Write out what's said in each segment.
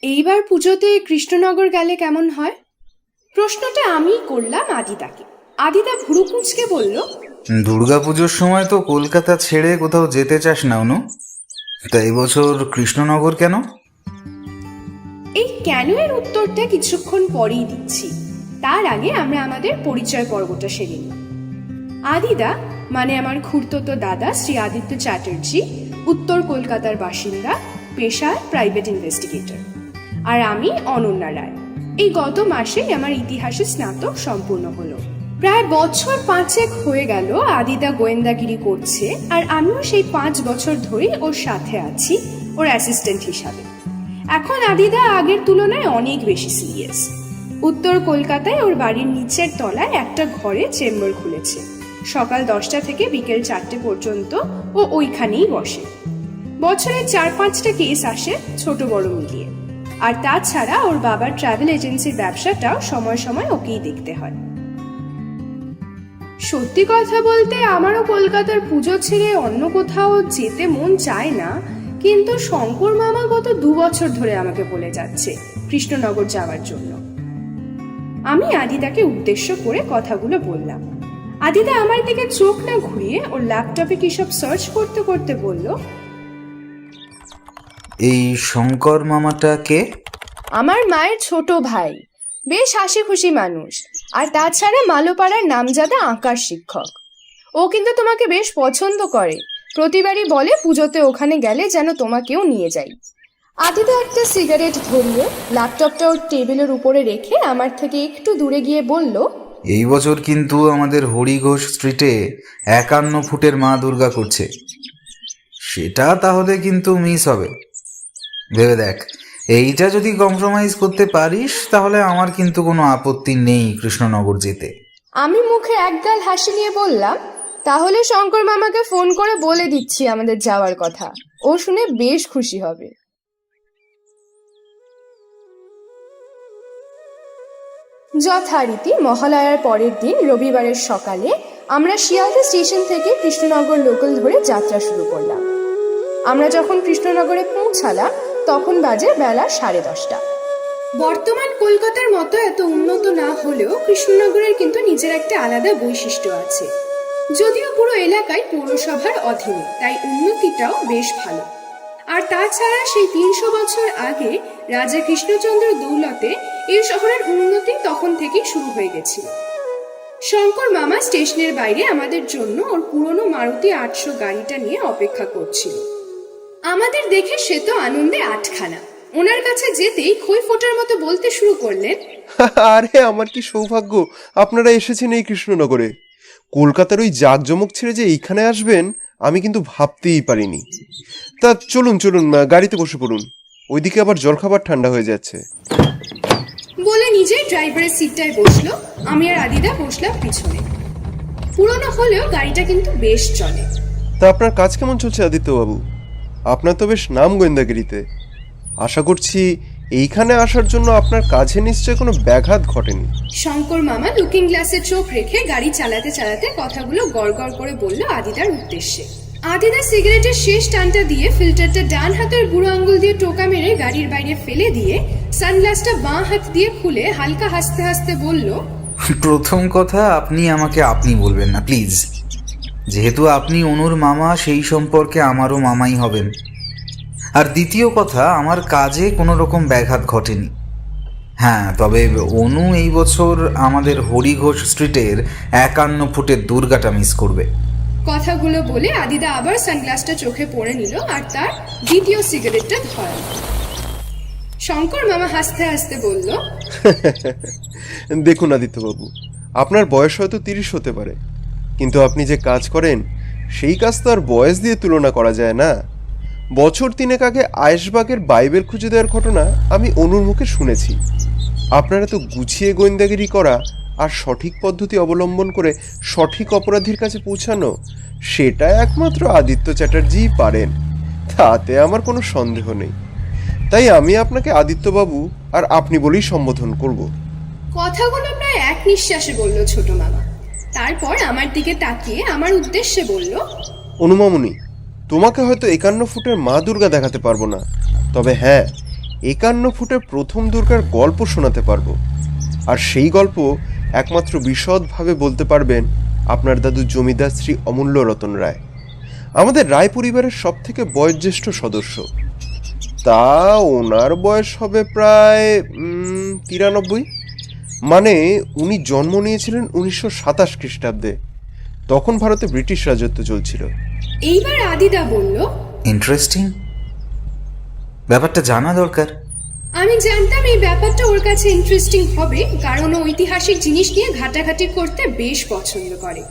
এইবার পুজোতে কৃষ্ণনগর গেলে কেমন হয়? প্রশ্নটা আমি করলাম আদিদাকে। আদিদা ভুরু কুঁচকে বলল, দুর্গাপুজোর সময় তো কলকাতা ছেড়ে কোথাও যেতে চাস না অনু। তা এবছর কৃষ্ণনগর কেন? এই কেন এর উত্তরটা কিছুক্ষণ পরেই দিচ্ছি। তার আগে আমরা আমাদের পরিচয় পর্বটা সেরে নিই। আদিদা মানে আমার খুড়তুতো দাদা শ্রী আদিত্য চ্যাটার্জি, উত্তর কলকাতার বাসিন্দা, পেশায় প্রাইভেট ইনভেস্টিগেটর। আর আমি অনন্যা রায়। এই গত মাসেই আমার ইতিহাসে স্নাতক সম্পূর্ণ হলো। প্রায় বছর 5 হয়ে গেল আদিদা গোয়েন্দাগিরি করছে, আর আমিও সেই 5 বছর ধরেই ওর সাথে আছি, ওর অ্যাসিস্ট্যান্ট হিসাবে। এখন আদিদা আগের তুলনায় অনেক বেশি সিরিয়াস। উত্তর কলকাতায় ওর বাড়ির নিচের তলায় একটা ঘরে চেম্বার খুলেছে। সকাল 10টা থেকে বিকেল 4টে পর্যন্ত ও ওইখানেই বসে। বছরে 4-5টা কেস আসে, ছোট বড় মিলিয়ে। আর তাছাড়া ওর বাবার ট্রাভেল এজেন্সির ব্যবসাটাও সময় সময় ওকেই দেখতে হয়। সত্যি কথা বলতে আমারও কলকাতার পুজো ছেড়ে অন্য কোথাও যেতে মন চায় না, কিন্তু শঙ্কর মামা গত 2 বছর ধরে আমাকে বলে যাচ্ছে কৃষ্ণনগর যাওয়ার জন্য। আমি আদিদাকে উদ্দেশ্য করে কথাগুলো বললাম। আদিদা আমার দিকে চোখ না ঘুরিয়ে ওর ল্যাপটপে কি সব সার্চ করতে করতে বলল, এই শঙ্কর মামাটা কে? আমার মায়ের ছোট ভাই, বেশ হাসি খুশি মানুষ। আর তাছাড়া মালোপাড়ার নামজাদা আঁকার শিক্ষক। ও কিন্তু তোমাকে বেশ পছন্দ করে, প্রতিবারই বলে পুজোতে ওখানে গেলে যেন তোমাকেও নিয়ে যাই। আদিদা একটা সিগারেট ধরিয়ে ল্যাপটপটা ওর টেবিলের উপরে রেখে আমার থেকে একটু দূরে গিয়ে বলল, এই বছর কিন্তু আমাদের হরিঘোষ স্ট্রিটে 51 ফুটের মা দুর্গা করছে। সেটা তাহলে কিন্তু মিস হবে। ভেবে দেখ, এইটা যদি কম্প্রোমাইজ করতে পারিস তাহলে আমার কিন্তু কোনো আপত্তি নেই কৃষ্ণনগর যেতে। আমি মুখে একগাল হাসি নিয়ে বললাম, তাহলে শঙ্কর মামাকে ফোন করে বলে দিচ্ছি আমাদের যাওয়ার কথা, ও শুনে বেশ খুশি হবে। যথারীতি মহালয়ার পরের দিন রবিবারের সকালে আমরা শিয়ালদা স্টেশন থেকে কৃষ্ণনগর লোকাল ধরে যাত্রা শুরু করলাম। আমরা যখন কৃষ্ণনগরে পৌঁছালাম তখন বাজে বেলা 10:30। বর্তমান কলকাতার মতো এত উন্নত না হলেও কৃষ্ণনগরের কিন্তু নিজের একটা আলাদা বৈশিষ্ট্য আছে। যদিও পুরো এলাকায় পৌরসভার অধীনে, তাই উন্নতিটাও বেশ ভালো। আর তাছাড়া সেই 300 বছর আগে রাজা কৃষ্ণচন্দ্র দৌলতে এই শহরের উন্নতি তখন থেকেই শুরু হয়ে গেছিল। শঙ্কর মামা স্টেশনের বাইরে আমাদের জন্য ওর পুরনো মারুতি 800 গাড়িটা নিয়ে অপেক্ষা করছিল। আমাদের দেখে সে তো আনন্দে আটখানা। ওনার কাছে যেতেই খই ফোটার মতো বলতে শুরু করলেন, আরে আমার কি সৌভাগ্য আপনারা এসেছেন এই কৃষ্ণনগরে। কলকাতার ওই জাঁকজমক ছেড়ে যে এইখানে আসবেন আমি কিন্তু ভাবতেই পারিনি। তা চলুন চলুন, গাড়িতে বসে পড়ুন, ওইদিকে আবার জলখাবার ঠান্ডা হয়ে যাচ্ছে। বলে নিজেই ড্রাইভারের সিটটায় বসলো। আমি আর আদিদা বসলাম পিছনে। পুরনো হলেও গাড়িটা কিন্তু বেশ চলে। তা আপনার কাজ কেমন চলছে আদিত্যবাবু? আপনার তো বেশ নাম গোয়েন্দাগিরিতে। আশা করছি এইখানে আসার জন্য আপনার কাজে নিশ্চয় কোনো ব্যাঘাত ঘটেনি। শঙ্কর মামা লুকিং গ্লাসে চোখ রেখে গাড়ি চালাতে চালাতে কথাগুলো গড়গড় করে বলল আদিদার উদ্দেশ্যে। আদিদা সিগারেটের শেষ টানটা দিয়ে ফিল্টারটা ডান হাতের বুড়ো আঙ্গুল দিয়ে টোকা মেরে গাড়ির বাইরে ফেলে দিয়ে সানগ্লাসটা বাঁ হাত দিয়ে খুলে হালকা হাসতে হাসতে বলল, প্রথম কথা, আপনি আমাকে আপনি বলবেন না প্লিজ। যেহেতু আপনি অনুর মামা, সেই সম্পর্কে আমারও মামাই হবেন। আর দ্বিতীয় কথা, আমার কাজে কোনো রকম ব্যাঘাত ঘটেনি। হ্যাঁ, তবে অনু এই বছর আমাদের হরিঘোষ স্ট্রিটের 51 ফুটের দুর্গাটা মিস করবে। কথাগুলো বলে আদিদা আবার সানগ্লাসটা চোখে পড়ে নিল আর তার দ্বিতীয় সিগারেটটা ধরাল। শঙ্কর মামা হাসতে হাসতে বলল, দেখুন আদিত্যবাবু, আপনার বয়স হয়তো 30 হতে পারে, কিন্তু আপনি যে কাজ করেন সেই কাজ তো আর বয়স দিয়ে তুলনা করা যায় না। বছর 3 আগে আয়েশবাগের বাইবেল খুঁজে দেওয়ার ঘটনা আমি অনুর মুখে শুনেছি। আপনারা তো গুছিয়ে গোয়েন্দাগিরি করা আর সঠিক পদ্ধতি অবলম্বন করে সঠিক অপরাধীর কাছে পৌঁছানো, সেটা একমাত্র আদিত্য চ্যাটার্জিই পারেন, তাতে আমার কোনো সন্দেহ নেই। তাই আমি আপনাকে আদিত্যবাবু আর আপনি বলেই সম্বোধন করব। কথাগুলো প্রায় এক নিঃশ্বাসে বলল ছোট মামা। তারপর আমার দিকে তাকিয়ে আমার উদ্দেশ্যে বলল, অনুমামনি, তোমাকে হয়তো 51 ফুটের মা দুর্গা দেখাতে পারবো না, তবে হ্যাঁ, 51 ফুটের প্রথম দুর্গার গল্প শোনাতে পারবো। আর সেই গল্প একমাত্র বিশদভাবে বলতে পারবেন আপনার দাদু জমিদার শ্রী অমূল্য রতন রায়, আমাদের রায় পরিবারের সব থেকে বয়োজ্যেষ্ঠ সদস্য। তা ওনার বয়স হবে প্রায় 93। মানে উনি জন্ম নিয়েছিলেন 1927 খ্রিস্টাব্দে। তখন ভারতে ব্রিটিশ রাজত্ব চলছিল। এইবার আদিদা বলল, ইন্টারেস্টিং, ব্যাপারটা জানা দরকার। আমি জানতাম এই ব্যাপারটা ওর কাছে ইন্টারেস্টিং হবে, কারণ ও ঐতিহাসিক জিনিস নিয়ে ঘাটাঘাটি করতে বেশ পছন্দ করে।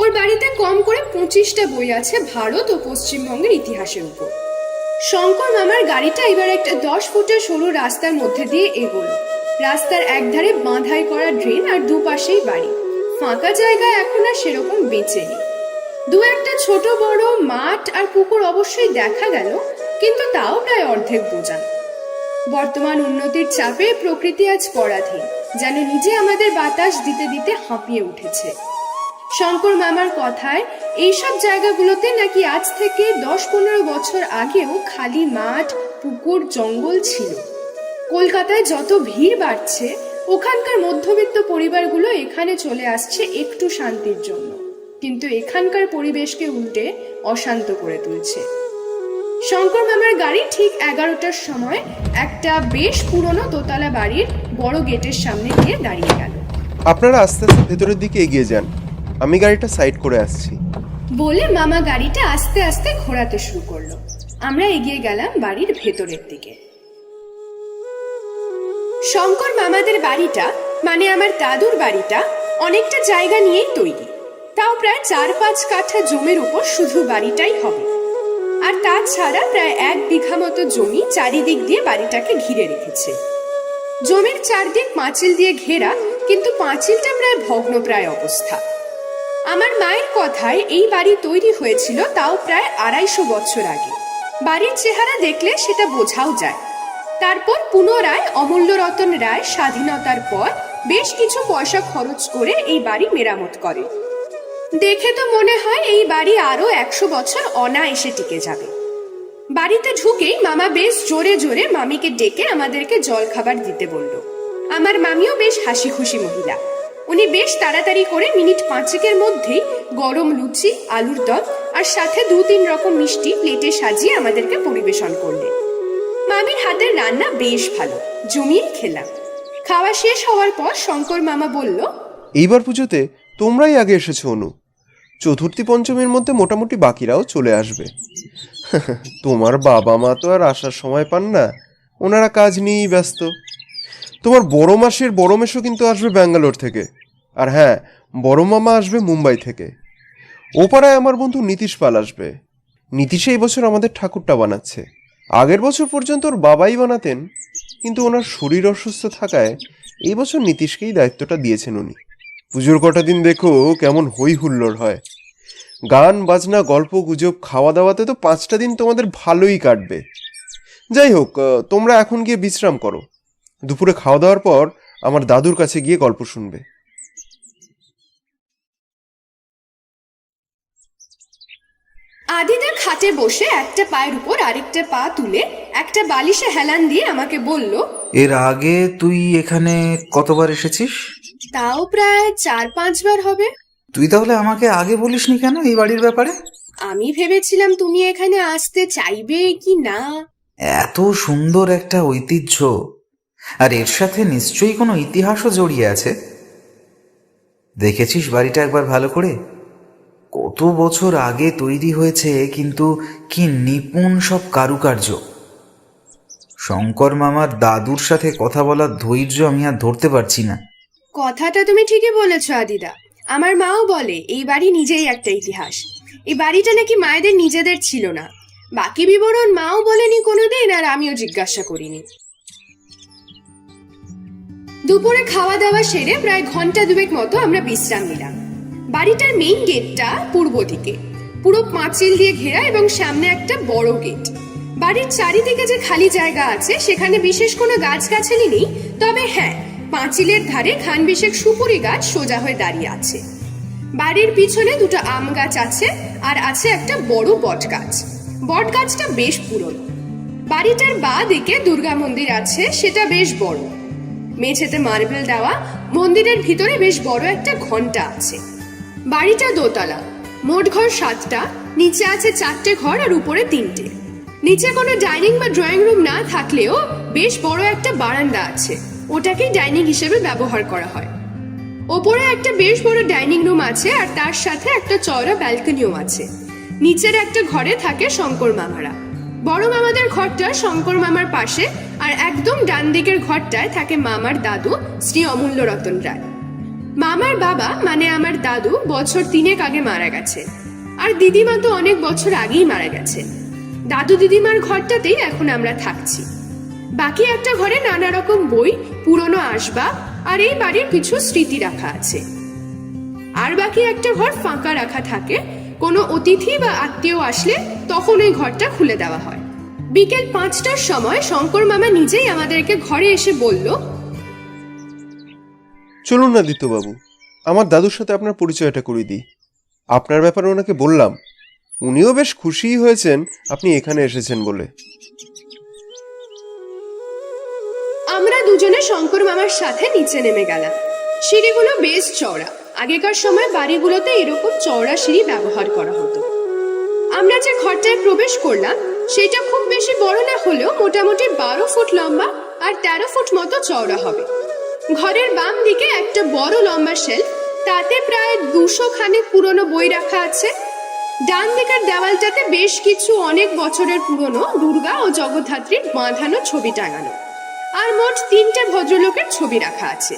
ওর বাড়িতে কম করে 25টা বই আছে ভারত ও পশ্চিমবঙ্গের ইতিহাসের উপর। শঙ্কর মামার গাড়িটা এবার একটা 10 ফুটের সরু রাস্তার মধ্যে দিয়ে এগোলো। রাস্তার একধারে বাঁধাই করা ড্রেন আর দুপাশেই বাড়ি। ফাঁকা জায়গা এখন আর সেরকম বেঁচে নেই। দু একটা ছোট বড় মাঠ আর পুকুর অবশ্যই দেখা গেল, কিন্তু তাও প্রায় অর্ধেক বোঝান। বর্তমান উন্নতির চাপে প্রকৃতি আজ পরাধীন, যেন নিজে আমাদের বাতাস দিতে দিতে হাঁপিয়ে উঠেছে। শঙ্কর মামার কথায় এইসব জায়গাগুলোতে নাকি আজ থেকে 10-15 বছর আগেও খালি মাঠ, পুকুর, জঙ্গল ছিল। কলকাতায় যত ভিড় বাড়ছে, ওখানকার মধ্যবিত্ত পরিবারগুলো এখানে চলে আসছে একটু শান্তির জন্য, কিন্তু এখানকার পরিবেশকে উল্টে অশান্ত করে তুলছে। শঙ্কর মামার গাড়ি ঠিক 11টার সময় একটা বেশ পুরনো দোতলা বাড়ির বড় গেটের সামনে গিয়ে দাঁড়িয়ে গেল। আপনারা আস্তে আস্তে ভেতরের দিকে এগিয়ে যান, আমি গাড়িটা সাইড করে আসছি বলে মামা গাড়িটা আস্তে আস্তে ঘোরাতে শুরু করলো। আমরা এগিয়ে গেলাম বাড়ির ভেতরের দিকে। শঙ্কর মামাদের বাড়িটা, মানে আমার দাদুর বাড়িটা, অনেকটা জায়গা নিয়েই তৈরি। তাও প্রায় 4-5 কাঠা জমির উপর শুধু বাড়িটাই হবে। আর তাছাড়া প্রায় 1 বিঘা মতো জমি চারিদিক দিয়ে বাড়িটাকে ঘিরে রেখেছে। জমির চারদিক পাঁচিল দিয়ে ঘেরা, কিন্তু পাঁচিলটা প্রায় ভগ্নপ্রায় অবস্থা। আমার মায়ের কথায় এই বাড়ি তৈরি হয়েছিল তাও প্রায় 250 বছর আগে। বাড়ির চেহারা দেখলে সেটা বোঝাও যায়। তারপর পুনরায় অমূল্য রতন রায় স্বাধীনতার পর বেশ কিছু পয়সা খরচ করে এই বাড়ি মেরামত করে। দেখে তো মনে হয় এই বাড়ি আরো 100 বছর অনায়াসে টিকে যাবে। বাড়িতে ঢুকেই মামা বেশ জোরে জোরে মামিকে ডেকে আমাদেরকে জল খাবার দিতে বলল। আমার মামিও বেশ হাসি খুশি মহিলা। উনি বেশ তাড়াতাড়ি করে মিনিট 5-এর মধ্যেই গরম লুচি, আলুর দম আর সাথে 2-3 রকম মিষ্টি প্লেটে সাজিয়ে আমাদেরকে পরিবেশন করলেন। মামির হাতের রান্না বেশ ভালো, জমিয়ে খেলাম। খাওয়া শেষ হওয়ার পর শঙ্কর মামা বলল, এইবার পুজোতে তোমরাই আগে এসেছো অনু, চতুর্থী পঞ্চমীর মধ্যে মোটামুটি বাকিরাও চলে আসবে। তোমার বাবা মা তো আর আসার সময় পান না, ওনারা কাজ নিয়েই ব্যস্ত। তোমার বড় মাসির বড় মেশো কিন্তু আসবে ব্যাঙ্গালোর থেকে, আর হ্যাঁ, বড় মামা আসবে মুম্বাই থেকে। ও পাড়ায় আমার বন্ধু নীতিশ পাল আসবে। নীতিশে এই বছর আমাদের ঠাকুরটা বানাচ্ছে। আগের বছর পর্যন্ত ওর বাবাই বানাতেন, কিন্তু ওনার শরীর অসুস্থ থাকায় এই বছর নীতিশকেই দায়িত্বটা দিয়েছেন উনি। পুজোর কটা দিন দেখো কেমন হই হুল্লোড় হয়, গান বাজনা, গল্প গুজব, খাওয়া দাওয়াতে তো 5টা দিন তোমাদের ভালোই কাটবে। যাই হোক, তোমরা এখন গিয়ে বিশ্রাম করো। দুপুরে খাওয়া দাওয়ার পর আমার দাদুর কাছে গিয়ে গল্প শুনবে। আদিদা খাটে বসে একটা পায়ের উপর আরেকটা পা তুলে একটা বালিশে হেলান দিয়ে আমাকে বলল, এর আগে তুই এখানে কতবার এসেছিস? তাও প্রায় 4-5 বার হবে। তুই তাহলে আমাকে আগে বলিসনি কেন এই বাড়ির ব্যাপারে? আমি ভেবেছিলাম তুমি এখানে আসতে চাইবে কি না। এত সুন্দর একটা ঐতিহ্য, আর এর সাথে নিশ্চয়ই কোনো ইতিহাসও জড়িয়ে আছে। দেখেছিস বাড়িটা একবার ভালো করে? কত বছর আগে তৈরি হয়েছে, কিন্তু কি নিপুণ সব কারুকার্য। শঙ্কর মামার দাদুর সাথে কথা বলার ধৈর্য আমি আর ধরতে পারছি না। কথাটা তুমি ঠিকই বলেছ আদিদা। আমার মাও বলে এই বাড়ি নিজেই একটা ইতিহাস। এই বাড়িটা নাকি মায়েদের নিজেদের ছিল না। বাকি বিবরণ মাও বলেনি কোনোদিন, আর আমিও জিজ্ঞাসা করিনি। দুপুরে খাওয়া দাওয়া সেরে প্রায় ঘন্টা 2 মতো আমরা বিশ্রাম নিলাম। বাড়িটার মেইন গেটটা পূর্ব দিকে, পুরো পাঁচিল দিয়ে ঘেরা, এবং সামনে একটা বড় গেট। বাড়ির চারিদিকে যে খালি জায়গা আছে সেখানে বিশেষ কোনো গাছগাছালি নেই, তবে হ্যাঁ, পাঁচিলের ধারে খানবিশেক সুপুরি গাছ সোজা হয়ে দাঁড়িয়ে আছে। বাড়ির পিছনে 2টো আম গাছ আছে, আর আছে একটা বড় বট গাছ। বট গাছটা বেশ পুরনো। বাড়িটার বাঁ দিকে দুর্গা মন্দির আছে, সেটা বেশ বড়। মেঝেতে মার্বেল দেওয়া, মন্দিরের ভিতরে বেশ বড় একটা ঘন্টা আছে। বাড়িটা দোতলা, মোট ঘর 7টা, নিচে আছে 4টে ঘর আর উপরে 3টে। নিচে কোনো ডাইনিং বা ড্রয়িং রুম না থাকলেও বেশ বড় একটা বারান্দা আছে, ওটাকেই ডাইনিং হিসেবে ব্যবহার করা হয়। ওপরে একটা বেশ বড় ডাইনিং রুম আছে আর তার সাথে একটা চওড়া ব্যালকনিও আছে। নিচের একটা ঘরে থাকে শঙ্কর মামারা। বড় মামাদের ঘরটা শঙ্কর মামার পাশে, আর একদম ডান দিকের ঘরটায় থাকে মামার দাদু শ্রী অমূল্য রতন রায়। মামার বাবা মানে আমার দাদু বছর 3 আগে মারা গেছে, আর দিদিমা তো অনেক বছর আগেই মারা গেছে। দাদু দিদিমার ঘরটাতেই এখন আমরা থাকছি। বাকি একটা ঘরে নানা রকম বই, পুরনো আসবাব আর এই বাড়ির কিছু স্মৃতি রাখা আছে। আর বাকি একটা ঘর ফাঁকা রাখা থাকে, কোনো অতিথি বা আত্মীয় আসলে তখন ওই ঘরটা খুলে দেওয়া হয়। বিকেল 5টার সময় শঙ্কর মামা নিজেই আমাদেরকে ঘরে এসে বলল, চলুন না দিত্যবাবু, আমার দাদুর সাথে আপনার পরিচয়টা করিয়ে দিই। আপনার ব্যাপারে ওনাকে বললাম, উনিও বেশ খুশিই হয়েছেন আপনি এখানে এসেছেন বলে। আমরা দুজনে শঙ্কর মামার সাথে নিচে নেমে গেলাম। সিঁড়িগুলো বেশ চওড়া, আগেকার সময় বাড়িগুলোতে এরকম চওড়া সিঁড়ি ব্যবহার করা হতো। আমরা যে ঘরটায় প্রবেশ করলাম সেটা খুব বেশি বড় না হলেও মোটামুটি 12 ফুট লম্বা আর 13 ফুট মতো চওড়া হবে। ঘরের বাম দিকে একটা বড় লম্বা শেলফ, তাতে প্রায় 200 খানেক পুরনো বই রাখা আছে। ডান দিকের দেওয়ালটাতে বেশ কিছু অনেক বছরের পুরনো দুর্গা ও জগদ্ধাত্রীর বাঁধানো ছবি টাঙানো, আর মোট 3টে ভদ্রলোকের ছবি রাখা আছে।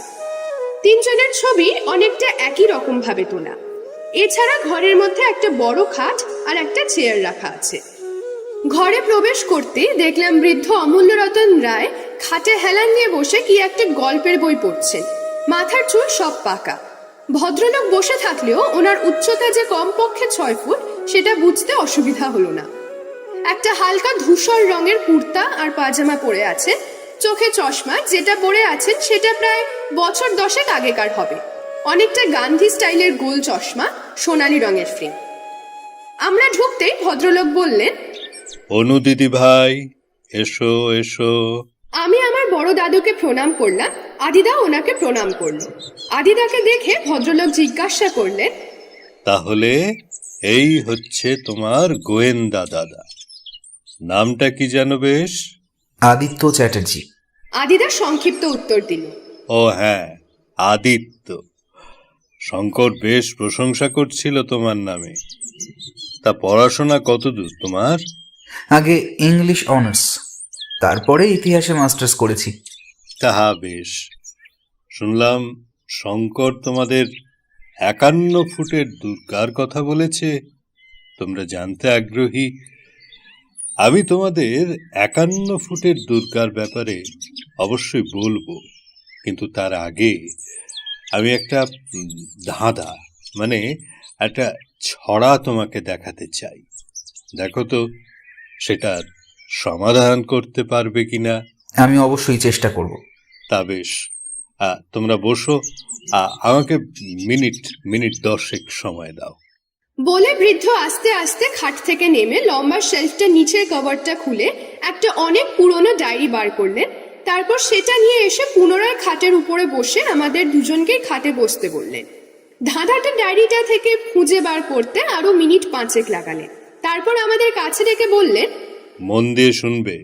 3 জনের ছবি অনেকটা একই রকম ভাবে তোলা। এছাড়া ঘরের মধ্যে একটা বড় খাট আর একটা চেয়ার রাখা আছে। ঘরে প্রবেশ করতে দেখলাম বৃদ্ধ অমূল্য রতন রায় খাটে হেলান নিয়ে বসে কি একটা গল্পের বই পড়ছেন। মাথার চুল সব পাকা। ভদ্রলোক বসে থাকলেও ওনার উচ্চতা যে কমপক্ষে 6 ফুট সেটা বুঝতে অসুবিধা হলো না। একটা হালকা ধূসর রঙের কুর্তা আর পাজামা পরে আছে। চোখে চশমা যেটা পরে আছেন সেটা প্রায় বছর 10 আগেকার হবে। অনেকটা গান্ধী স্টাইলের গোল চশমা, সোনালী রঙের ফ্রেম। আমরা ঢুকতেই ভদ্রলোক বললেন, অনু দিদি ভাই, এসো এসো। আমি আমার বড় দাদুকে প্রণাম করলাম, আদিদা ওনাকে প্রণাম করলো। আদিদাকে দেখে ভদ্রলোক জিজ্ঞাসা করলেন, তাহলে এই হচ্ছে তোমার গোয়েন্দা দাদা। নামটা কি জানো বেশ? আদিত্য চ্যাটার্জি। আদিদা সংক্ষিপ্ত উত্তর দিল। ও হ্যাঁ, আদিত্য। শঙ্কর বেশ প্রশংসা করছিল তোমার নামে। তা পড়াশোনা কতদূর তোমার? আগে ইংলিশ অনার্স, তারপরে ইতিহাসে মাস্টার্স করেছি। তাহা বেশ। শুনলাম শঙ্কর তোমাদের 51 ফুটের দুর্গার কথা বলেছে। তোমরা জানতে আগ্রহী। আমি তোমাদের 51 ফুটের দুর্গার ব্যাপারে অবশ্যই বলবো, কিন্তু তার আগে আমি একটা ধাঁধা মানে একটা ছড়া তোমাকে দেখাতে চাই। দেখো তো সেটার সমাধান করতে পারবে কিনা। আমি অবশ্যই চেষ্টা করব। তা বেশ, তোমরা বসো, আমাকে মিনিট 10 সময় দাও। বলে বৃদ্ধ আস্তে আস্তে খাট থেকে নেমে লম্বা শেলফটা নিচের কভারটা খুলে একটা অনেক পুরনো ডায়েরি বার করলেন। তারপর সেটা নিয়ে এসে পুনরায় খাটের উপরে বসে আমাদের দুজনকেই খাটে বসতে বললেন। ধাঁধাটা ডায়েরিটা থেকে খুঁজে বার করতে আরো মিনিট 5 লাগালেন। তারপর আমাদের কাছে ডেকে বললেন, মন দিয়ে শুনবে,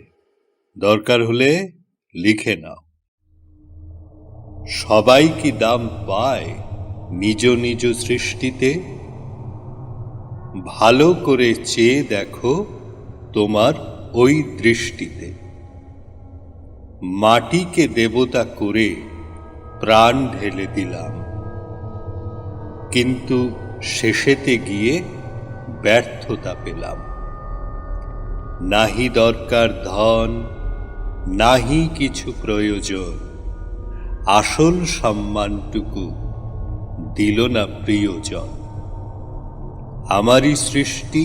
দরকার হলে লিখে নাও। সবাই কি দাম পায় নিজ নিজ সৃষ্টিতে? ভালো করে চেয়ে দেখো তোমার ওই দৃষ্টিতে। মাটিকে দেবতা করে প্রাণ ঢেলে দিলাম, কিন্তু শেষেতে গিয়ে ব্যর্থতা পেলাম। নাহি দরকার ধন, নাহি কিছু প্রয়োজন, আসল সম্মানটুকু দিল না প্রিয়জন। আমারই সৃষ্টি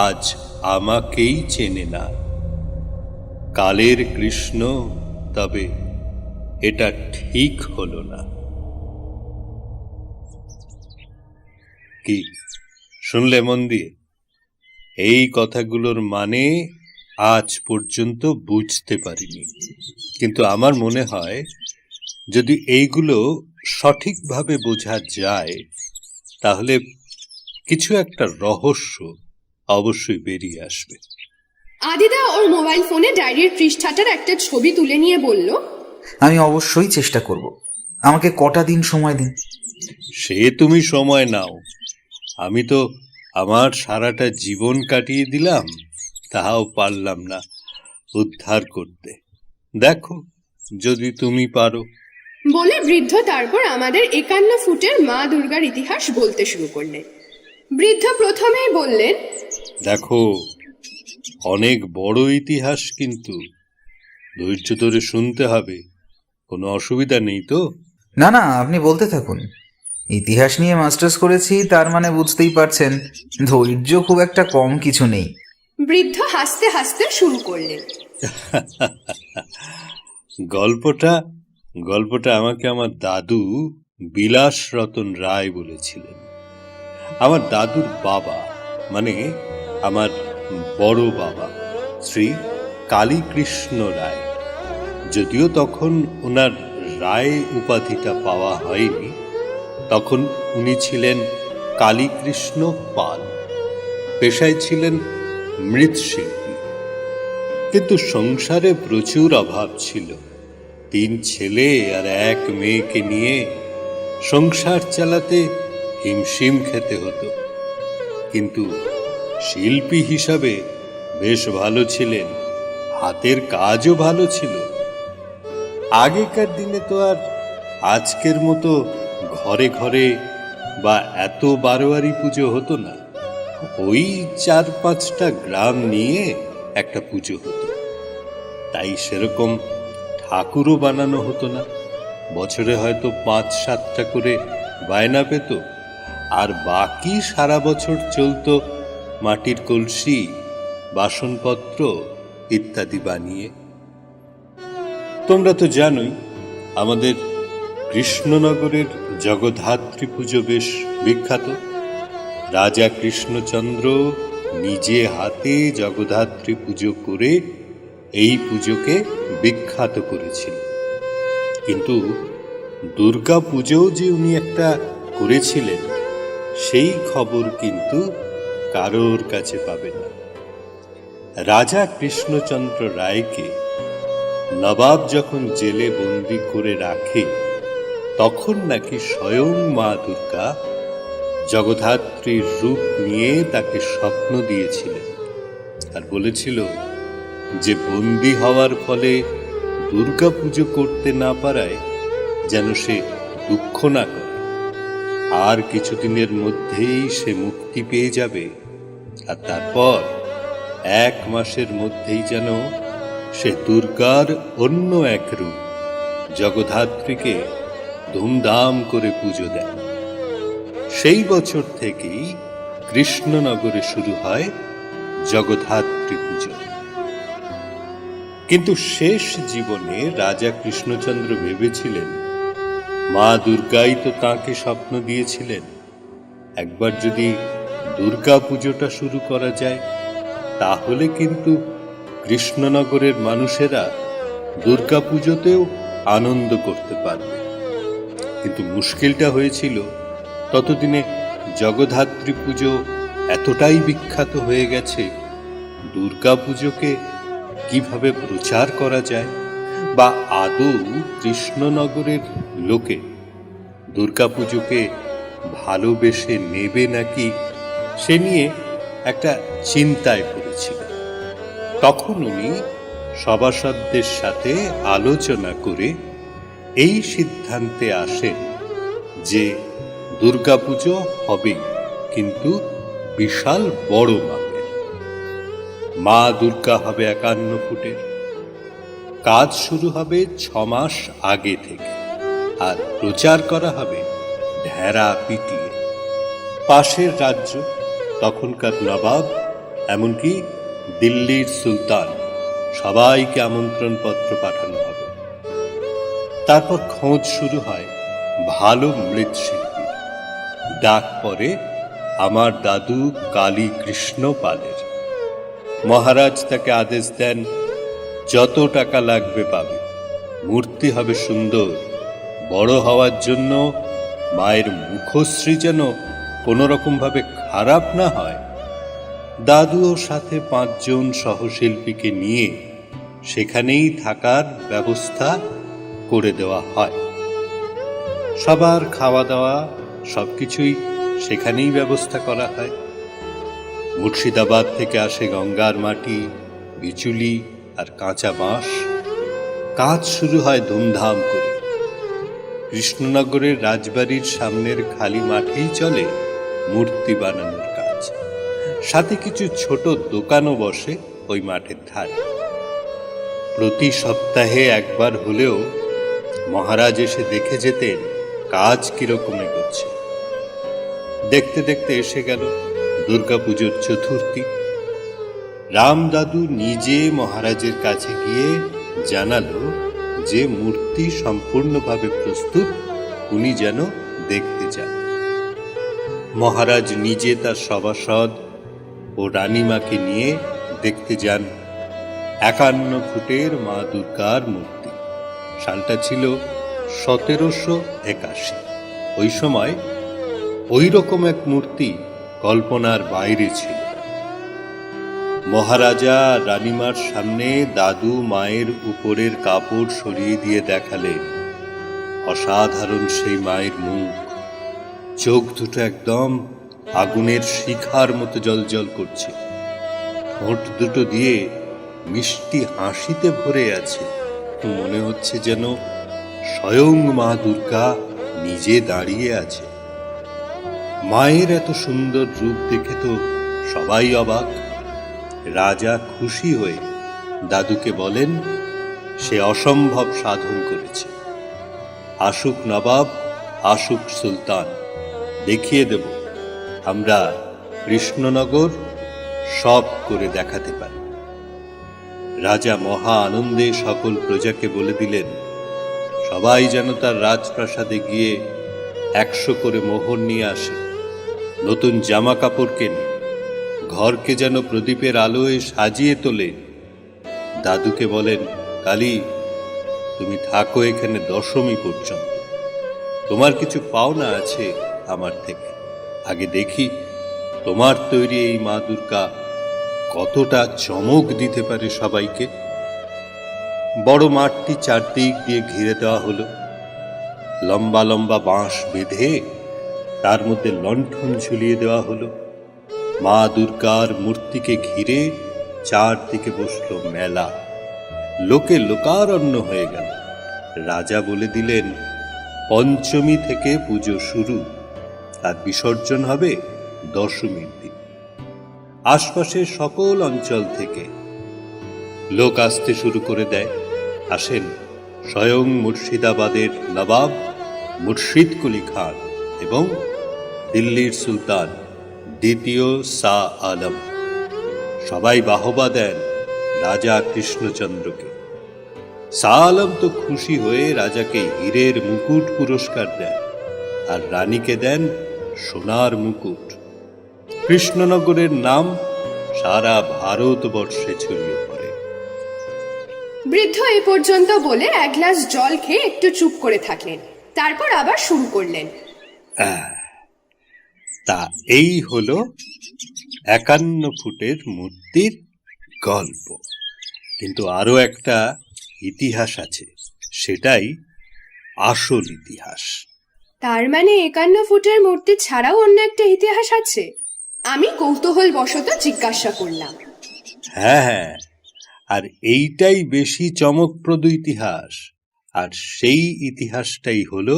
আজ আমাকেই চেনে না। কালের কৃষ্ণ, তবে এটা ঠিক হলো না। কি শুনলে মন দিয়ে? এই কথাগুলোর মানে আজ পর্যন্ত বুঝতে পারিনি, কিন্তু আমার মনে হয় যদি এইগুলো সঠিকভাবে বোঝা যায় তাহলে কিছু একটা রহস্য অবশ্যই বেরিয়ে আসবে। আদিদা ওর মোবাইল ফোনে ডায়েরির পৃষ্ঠাটার একটা ছবি তুলে নিয়ে বলল, আমি অবশ্যই চেষ্টা করব। আমাকে কটা দিন সময় দিন। সে তুমি সময় নাও, আমি তো আমার সারাটা জীবন কাটিয়ে দিলাম, তাও পারলাম না উদ্ধার করতে। দেখো যদি তুমি পারো। বলে বৃদ্ধ তারপর আমাদের 51 ফুটের মা দুর্গার ইতিহাস বলতে শুরু করলেন। বৃদ্ধ প্রথমেই বললেন, দেখো অনেক বড় ইতিহাস, কিন্তু ধৈর্য ধরে শুনতে হবে, কোনো অসুবিধা নেই তো? না না, আপনি বলতে থাকুন। ইতিহাস নিয়ে মাস্টার্স করেছি, তার মানে বুঝতেই পারছেন ধৈর্য খুব একটা কম কিছু নেই। বৃদ্ধ হাসতে হাসতে শুরু করলেন। গল্পটা আমাকে আমার দাদু বিলাস রতন রায় বলেছিলেন। আমার দাদুর বাবা, মানে আমার বড় বাবা, শ্রী কালীকৃষ্ণ রায়, যদিও তখন ওনার রায় উপাধিটা পাওয়া হয়নি, তখন উনি ছিলেন কালীকৃষ্ণ পাল, পেশায় ছিলেন মৃৎশিল্পী। কিন্তু সংসারে প্রচুর অভাব ছিল। 3 ছেলে আর 1 মেয়েকে নিয়ে সংসার চালাতে হিমশিম খেতে হতো। কিন্তু শিল্পী হিসাবে বেশ ভালো ছিলেন, হাতের কাজও ভালো ছিল। আগেকার দিনে তো আর আজকের মতো ঘরে ঘরে বা এত বারোয়ারি পুজো হতো না। ওই 4-5টা গ্রাম নিয়ে একটা পুজো হতো, তাই সেরকম ঠাকুরও বানানো হতো না। বছরে হয়তো 5-7টা করে বায়না পেত, আর বাকি সারা বছর চলতো মাটির কলসি, বাসনপত্র ইত্যাদি বানিয়ে। তোমরা তো জানোই আমাদের কৃষ্ণনগরের জগদ্ধাত্রী পুজো বেশ বিখ্যাত। রাজা কৃষ্ণচন্দ্র নিজে হাতে জগদ্ধাত্রী পুজো করে এই পুজোকে বিখ্যাত করেছিল। কিন্তু দুর্গা পুজোও যে উনি একটা করেছিলেন সেই খবর কিন্তু কারোর কাছে পাবে না। রাজা কৃষ্ণচন্দ্র রায়কে নবাব যখন জেলে বন্দি করে রাখে, তখন নাকি স্বয়ং মা দুর্গা জগদ্ধাত্রীর রূপ নিয়ে তাকে স্বপ্ন দিয়েছিলেন আর বলেছিল যে বন্দি হওয়ার ফলে দুর্গা পুজো করতে না পারায় যেন সে দুঃখ না করে, আর কিছুদিনের মধ্যেই সে মুক্তি পেয়ে যাবে, আর তারপর 1 মাসের মধ্যেই যেন সে দুর্গার অন্য এক রূপ জগদ্ধাত্রীকে ধুমধাম করে পুজো দেয়। সেই বছর থেকেই কৃষ্ণনগরে শুরু হয় জগদ্ধাত্রী পুজো। কিন্তু শেষ জীবনে রাজা কৃষ্ণচন্দ্র ভেবেছিলেন মা দুর্গাই তো তাঁকে স্বপ্ন দিয়েছিলেন, একবার যদি দুর্গা পুজোটা শুরু করা যায় তাহলে কিন্তু কৃষ্ণনগরের মানুষেরা দুর্গা পুজোতেও আনন্দ করতে পারবে। কিন্তু মুশকিলটা হয়েছিল, ততদিনে জগদ্ধাত্রী পুজো এতটাই বিখ্যাত হয়ে গেছে, দুর্গা পুজোকে কিভাবে প্রচার করা যায়, বা আদৌ কৃষ্ণনগরের লোকে দুর্গা পুজোকে ভালোবেসে নেবে নাকি, সে নিয়ে একটা চিন্তায় পড়েছিল। তখন উনি সভাসদদের সাথে আলোচনা করে এই সিদ্ধান্তে আসেন যে দুর্গাপুজো হবে, কিন্তু বিশাল বড় মাপের। মা দুর্গা হবে 51 ফুটের। কাজ শুরু হবে 6 মাস আগে থেকে, আর প্রচার করা হবে ঢেরা পিটিয়ে। পাশের রাজ্য, তখনকার নবাব, এমনকি দিল্লির সুলতান, সবাইকে আমন্ত্রণ পত্র পাঠানো হবে। তারপর খোঁজ শুরু হয় ভালো মৃৎশিল্পী। ডাক পড়ে আমার দাদু কালীকৃষ্ণ পালের। মহারাজ তাকে আদেশ দেন, যত টাকা লাগবে পাবে, মূর্তি হবে সুন্দর, বড় হওয়ার জন্য মায়ের মুখশ্রী যেন কোনো রকম ভাবে খারাপ না হয়। দাদু ও সাথে 5 জন সহশিল্পীকে নিয়ে সেখানেই থাকার ব্যবস্থা করে দেওয়া হয়। সবার খাওয়া দাওয়া সবকিছুই সেখানেই ব্যবস্থা করা হয়। মুর্শিদাবাদ থেকে আসে গঙ্গার মাটি, বিচুলি আর কাঁচা বাঁশ। কাজ শুরু হয় ধুমধাম করে। কৃষ্ণনগরের রাজবাড়ির সামনের খালি মাঠেই চলে মূর্তি বানানোর কাজ। সাথে কিছু ছোট দোকানও বসে ওই মাঠের ধারে। প্রতি সপ্তাহে একবার হলেও মহারাজ এসে দেখে যেতেন কাজ কিরকম এগোচ্ছে। দেখতে দেখতে এসে গেল দুর্গাপুজোর চতুর্থী। রামদাদু নিজে মহারাজের কাছে গিয়ে জানালো যে মূর্তি সম্পূর্ণভাবে প্রস্তুত, উনি যেন দেখতে যান। মহারাজ নিজে তার সভাসদ ও রানীমাকে নিয়ে দেখতে যান 51 ফুটের মা দুর্গার মূর্তি। সালটা ছিল 1781। ওই সময় ওই রকম এক মূর্তি কল্পনার বাইরে ছিল। মহারাজা রানীমার সামনে দাদু মায়ের উপরের কাপড় সরিয়ে দিয়ে দেখালেন অসাধারণ সেই মায়ের মুখ। চোখ দুটো একদম আগুনের শিখার মতো জ্বলজ্বল করছে। ঠোঁট দুটো দিয়ে মিষ্টি হাসিতে ভরে আছে। মনে হচ্ছে যেন স্বয়ং মা দুর্গা নিজে দাঁড়িয়ে আছে। মায়ের এত সুন্দর রূপ দেখে তো সবাই অবাক। রাজা খুশি হয়ে দাদুকে বলেন সে অসম্ভব সাধন করেছে। আসুক নবাব, আসুক সুলতান, দেখিয়ে দেব আমরা কৃষ্ণনগর সব করে দেখাতে পারি। রাজা মহা আনন্দে সকল প্রজাকে বলে দিলেন সবাই যেন তার রাজপ্রাসাদে গিয়ে 100 করে মোহর নিয়ে আসে, নতুন জামা কাপড় কেনে, ঘরকে যেন প্রদীপের আলোয় সাজিয়ে তোলে। দাদুকে বলেন কালী, তুমি থাকো এখানে দশমী পর্যন্ত। তোমার কিছু পাওনা আছে আমার থেকে, আগে দেখি তোমার তৈরি এই মা দুর্গা কতটা চমক দিতে পারে সবাইকে। বড় মাঠটি চারদিক দিয়ে ঘিরে দেওয়া হলো। লম্বা লম্বা বাঁশ বেঁধে তার মধ্যে লণ্ঠন ঝুলিয়ে দেওয়া হলো। মা দুর্গার মূর্তিকে ঘিরে চারদিকে বসল মেলা। লোকে লোকারণ্য হয়ে গেল। রাজা বলে দিলেন পঞ্চমী থেকে পুজো শুরু, আর বিসর্জন হবে দশমীর দিন। আশপাশের সকল অঞ্চল থেকে লোক আসতে শুরু করে দেয়। আসেন স্বয়ং মুর্শিদাবাদের নবাব মুর্শিদ কুলি খান এবং দিল্লির সুলতান দ্বিতীয় শাহ আলম। সবাই বাহবা দেন রাজা কৃষ্ণচন্দ্রকে। শাহ আলম তো খুশি হয়ে রাজাকে হীরের মুকুট পুরস্কার দেন আর রানীকে দেন সোনার মুকুট। কৃষ্ণনগরের নাম সারা ভারতবর্ষে ছড়িয়ে পড়ে। বৃদ্ধ এ পর্যন্ত বলে 1 গ্লাস জল খেয়ে একটু চুপ করে থাকলেন। তারপর আবার শুরু করলেন। তা এই হলো 51 ফুটের মূর্তির গল্প। কিন্তু আরো একটা ইতিহাস আছে, সেটাই আসল ইতিহাস। তার মানে 51 ফুটের মূর্তি ছাড়াও অন্য একটা ইতিহাস আছে? আমি কৌতূহল বশত জিজ্ঞাসা করলাম। হ্যাঁ, আর এইটাই বেশি চমকপ্রদ ইতিহাস। আর সেই ইতিহাসটাই হলো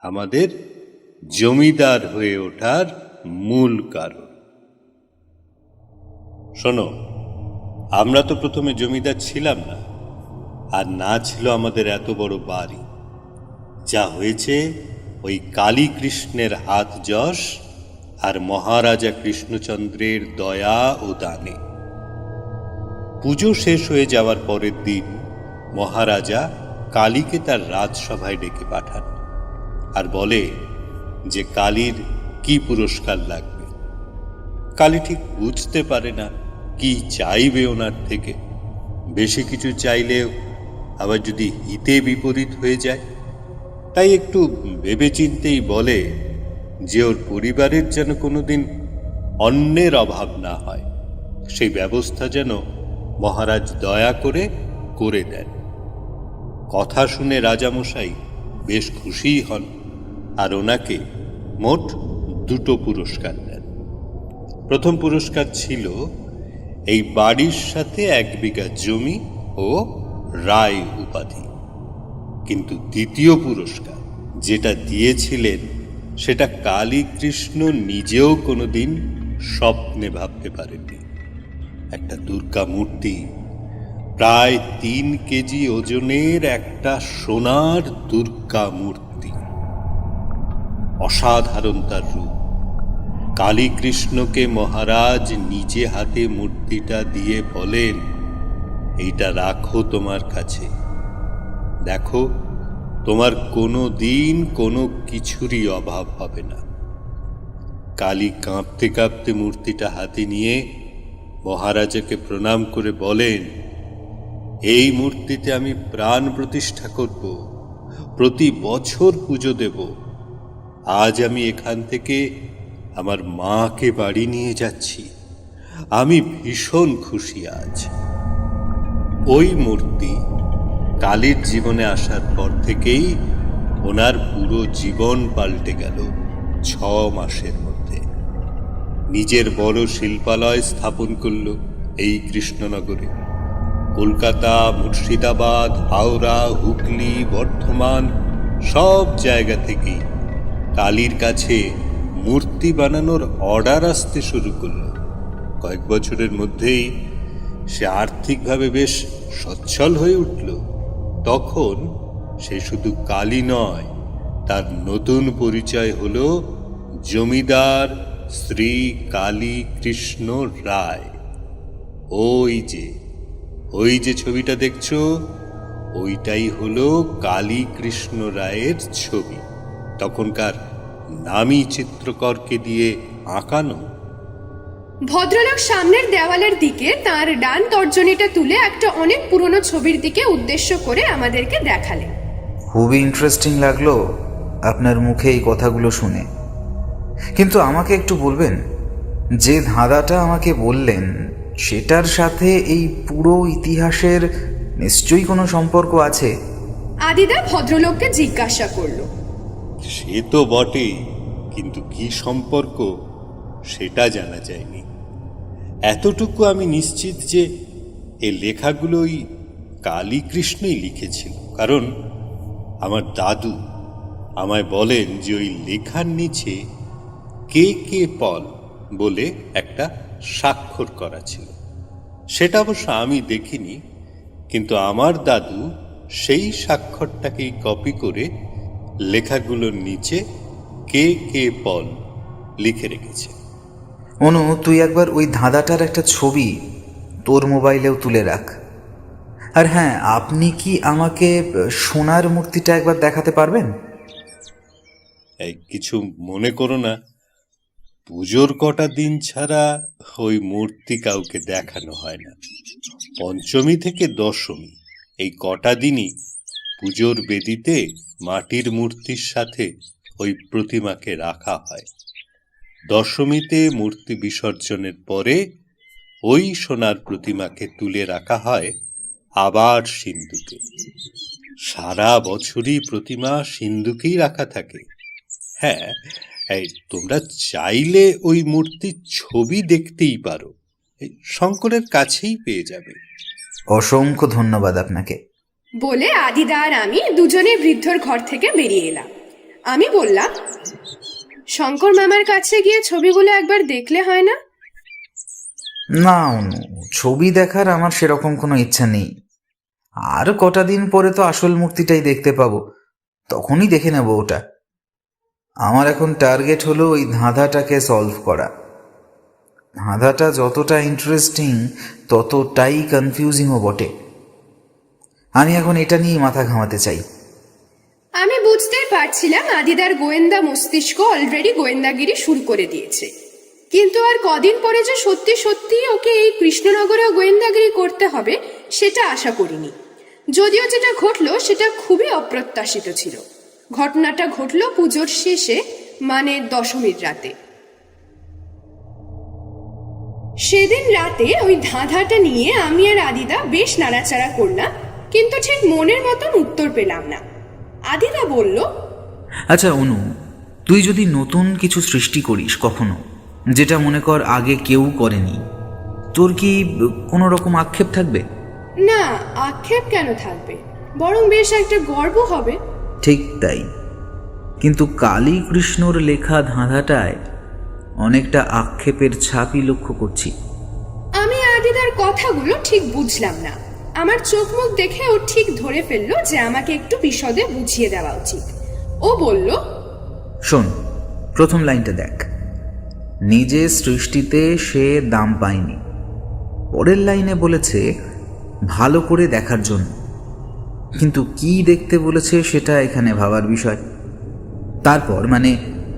আমাদের জমিদার হয়ে ওঠার মূল কারণ। শোনো, আমরা তো প্রথমে জমিদার ছিলাম না, আর না ছিল আমাদের এত বড় বাড়ি। যা হয়েছে ওই কালী কৃষ্ণের হাত যশ আর মহারাজা কৃষ্ণচন্দ্রের দয়া ও দানে। পুজো শেষ হয়ে যাওয়ার পরের দিন মহারাজা কালীকে তার রাজসভায় ডেকে পাঠান আর বলে যে কালীর কি পুরস্কার লাগবে। কালী ঠিক বুঝতে পারে না কি চাইবে ওনার থেকে? বেশি কিছু চাইলেও আবার যদি হিতে বিপরীত হয়ে যায়, তাই একটু ভেবেচিন্তেই বলে যে ওর পরিবারের যেন কোনোদিন অন্যের অভাব না হয়, সেই ব্যবস্থা যেন মহারাজ দয়া করে করে দেন। কথা শুনে রাজামশাই বেশ খুশিই হন, আর ওনাকে মোট 2টো পুরস্কার দেন। প্রথম পুরস্কার ছিল এই বাড়ির সাথে 1 বিঘা জমি ও রায় উপাধি, কিন্তু দ্বিতীয় পুরস্কার যেটা দিয়েছিলেন সেটা কালীকৃষ্ণ নিজেও কোনোদিন স্বপ্নে ভাবতে পারেননি। একটা দুর্গা মূর্তি, প্রায় 3 কেজি ওজনের একটা সোনার দুর্গা মূর্তি, অসাধারণ তার রূপ। কালীকৃষ্ণকে মহারাজ নিজে হাতে মূর্তিটা দিয়ে বলেন, এইটা রাখো তোমার কাছে, দেখো তোমার কোনো দিন কোনো কিছুরই অভাব হবে না। কালী কাঁপতে কাঁপতে মূর্তিটা হাতে নিয়ে মহারাজাকে প্রণাম করে বলেন, এই মূর্তিতে আমি প্রাণ প্রতিষ্ঠা করব, প্রতি বছর পুজো দেব। আজ আমি এখান থেকে আমার মাকে বাড়ি নিয়ে যাচ্ছি, আমি ভীষণ খুশি আজ। ওই মূর্তি কালীর জীবনে আসার পর থেকেই ওনার পুরো জীবন পাল্টে গেল 6 মাসের মধ্যে। নিজের বড় শিল্পালয় স্থাপন করল এই কৃষ্ণনগরে। কলকাতা, মুর্শিদাবাদ, হাওড়া, হুগলি, বর্ধমান সব জায়গা থেকেই কালীর কাছে মূর্তি বানানোর অর্ডার আসতে শুরু করল। কয়েক বছরের মধ্যেই সে আর্থিকভাবে বেশ সচ্ছল হয়ে উঠল। তখন সে শুধু কালী নয়, তার নতুন পরিচয় হল জমিদার শ্রী কালী কৃষ্ণ রায়। ওই যে ছবিটা দেখছো, ওইটাই হলো কালী কৃষ্ণ রায়ের ছবি। তখনকার নামী চিত্রকরকে দিয়ে আঁকানো। ভদ্রলোক সামনের দেওয়ালের দিকে তার ডান তর্জনীটা তুলে একটা অনেক পুরনো ছবির দিকে উদ্দেশ্য করে আমাদেরকে দেখালেন। খুবই ইন্টারেস্টিং লাগলো আপনার মুখে এই কথাগুলো শুনে, কিন্তু আমাকে একটু বলবেন, যে ধাঁধাটা আমাকে বললেন সেটার সাথে এই পুরো ইতিহাসের নিশ্চয়ই কোনো সম্পর্ক আছে? আদিদা ভদ্রলোককে জিজ্ঞাসা করলো। সে তো বটেই, কিন্তু কি সম্পর্ক সেটা জানা যায়নি। এতটুকু আমি নিশ্চিত যে এই লেখাগুলোই কালীকৃষ্ণই লিখেছিল, কারণ আমার দাদু আমায় বলেন যে ওই লেখার নিচে কে পল বলে একটা স্বাক্ষর করা ছিল। সেটা অবশ্য আমি দেখিনি, কিন্তু আমার দাদু সেই স্বাক্ষরটাকেই কপি করে লেখাগুলোর নিচে কে পল লিখে রেখেছে। অনু, তুই একবার ওই ধাঁধাটার একটা ছবি তোর মোবাইলেও তুলে রাখ। আর হ্যাঁ, আপনি কি আমাকে সোনার মূর্তিটা একবার দেখাতে পারবেন? এই কিছু মনে করো না, পুজোর কটা দিন ছাড়া ওই মূর্তি কাউকে দেখানো হয় না। পঞ্চমী থেকে দশমী এই কটা দিনই পুজোর বেদিতে মাটির মূর্তির সাথে ওই প্রতিমাকে রাখা হয়। দশমীতে মূর্তি বিসর্জনের পরে ওই সোনার প্রতিমাকে তুলে রাখা হয় আবার সিন্ধুকে। সারা বছরই প্রতিমা সিন্ধুকেই রাখা থাকে। হ্যাঁ, এই তোমরা চাইলে ওই মূর্তির ছবি দেখতেই পারো, এই শঙ্করের কাছেই পেয়ে যাবে। অসংখ্য ধন্যবাদ আপনাকে। বলে আদিদা আর আমি দুজনে বৃদ্ধর ঘর থেকে বেরিয়ে এলাম। আমি বললাম, শঙ্কর মামার কাছে গিয়ে ছবিগুলো একবার দেখলে হয় না? না অনু, ছবি দেখার আমার সেরকম কোনো ইচ্ছা নেই। আর কটা দিন পরে তো আসল মূর্তিটাই দেখতে পাবো, তখনই দেখে নেব ওটা। আমার এখন টার্গেট হলো ওই ধাঁধাটাকে সলভ করা। ধাঁধাটা যতটা ইন্টারেস্টিং ততটাই কনফিউজিংও বটে। আমি এখন এটা নিয়েই মাথা ঘামাতে চাই। আমি বুঝতেই পারছিলাম আদিদার গোয়েন্দা মস্তিষ্ক অলরেডি গোয়েন্দাগিরি শুরু করে দিয়েছে। কিন্তু আর কদিন পরে যে সত্যি সত্যি ওকে এই কৃষ্ণনগরে গোয়েন্দাগিরি করতে হবে সেটা আশা করিনি। যদিও যেটা ঘটলো সেটা খুবই অপ্রত্যাশিত ছিল। ঘটনাটা ঘটলো পুজোর শেষে, মানে দশমীর রাতে। সেদিন রাতে ওই ধাঁধাটা নিয়ে আমি আর আদিদা বেশ নাড়াচাড়া করলাম, কিন্তু ঠিক মনের মতন উত্তর পেলাম না। আদিদা বলল, আচ্ছা অনু, তুই যদি নতুন কিছু সৃষ্টি করিস কখনো, যেটা মনে কর আগে কেউ করেনি, তোর কি কোনো রকম আক্ষেপ থাকবে? না, আক্ষেপ কেন থাকবে, বরং বেশ একটা গর্ব হবে। ঠিক তাই, কিন্তু কালী কৃষ্ণর লেখা ধাঁধাটায় অনেকটা আক্ষেপের ছাপই লক্ষ্য করছি। আমি আদিদার কথাগুলো ঠিক বুঝলাম না। আমার চোখ মুখ দেখে ও ঠিক ধরে ফেললো যে আমাকে একটু বিশদে বুঝিয়ে দেওয়া উচিত। ও বলল, শোন, প্রথম লাইনটা দেখ। নিজের সৃষ্টিতে সে দাম পায়নি। পরের লাইনে বলেছে ভালো করে দেখার জন্য, কিন্তু কি দেখতে বলেছে সেটা এখানে ভাবার বিষয়। তারপর মানে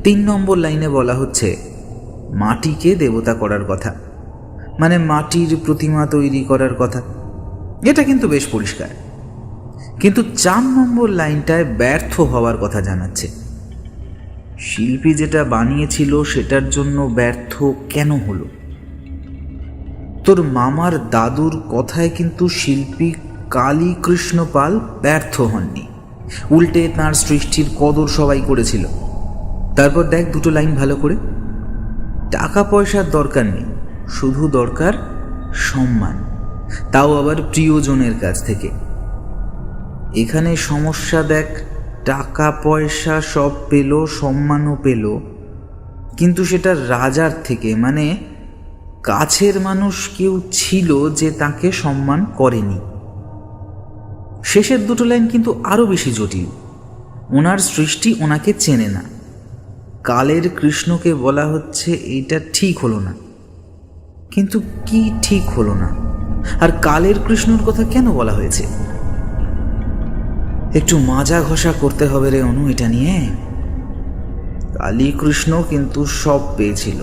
3 নম্বর লাইনে বলা হচ্ছে মাটিকে দেবতা করার কথা, মানে মাটির প্রতিমা তৈরি করার কথা। এটা কিন্তু বেশ পরিষ্কার। কিন্তু 4 নম্বর লাইনটায় ব্যর্থ হওয়ার কথা জানাচ্ছে। শিল্পী যেটা বানিয়েছিল সেটার জন্য ব্যর্থ কেন হলো? তোর মামার দাদুর কথায় কিন্তু শিল্পী কালী কৃষ্ণ পাল ব্যর্থ হননি, উল্টে তাঁর সৃষ্টির কদর সবাই করেছিল। তারপর দেখ দুটো লাইন ভালো করে। টাকা পয়সার দরকার নেই, শুধু দরকার সম্মান, তাও আবার প্রিয়জনের কাছ থেকে। এখানে সমস্যা দেখ, টাকা পয়সা সব পেল, সম্মানও পেল, কিন্তু সেটা রাজার থেকে, মানে কাছের মানুষ কেউ ছিল যে তাকে সম্মান করেনি। শেষের দুটো লাইন কিন্তু আরো বেশি জটিল। ওনার সৃষ্টি ওনাকে চেনে না। কালের কৃষ্ণকে বলা হচ্ছে এইটা ঠিক হলো না, কিন্তু কি ঠিক হলো না? আর কালের কৃষ্ণর কথা কেন বলা হয়েছে? একটু মাজা ঘষা করতে হবে রে অনু এটা নিয়ে। কালী কৃষ্ণ কিন্তু সব পেয়েছিল,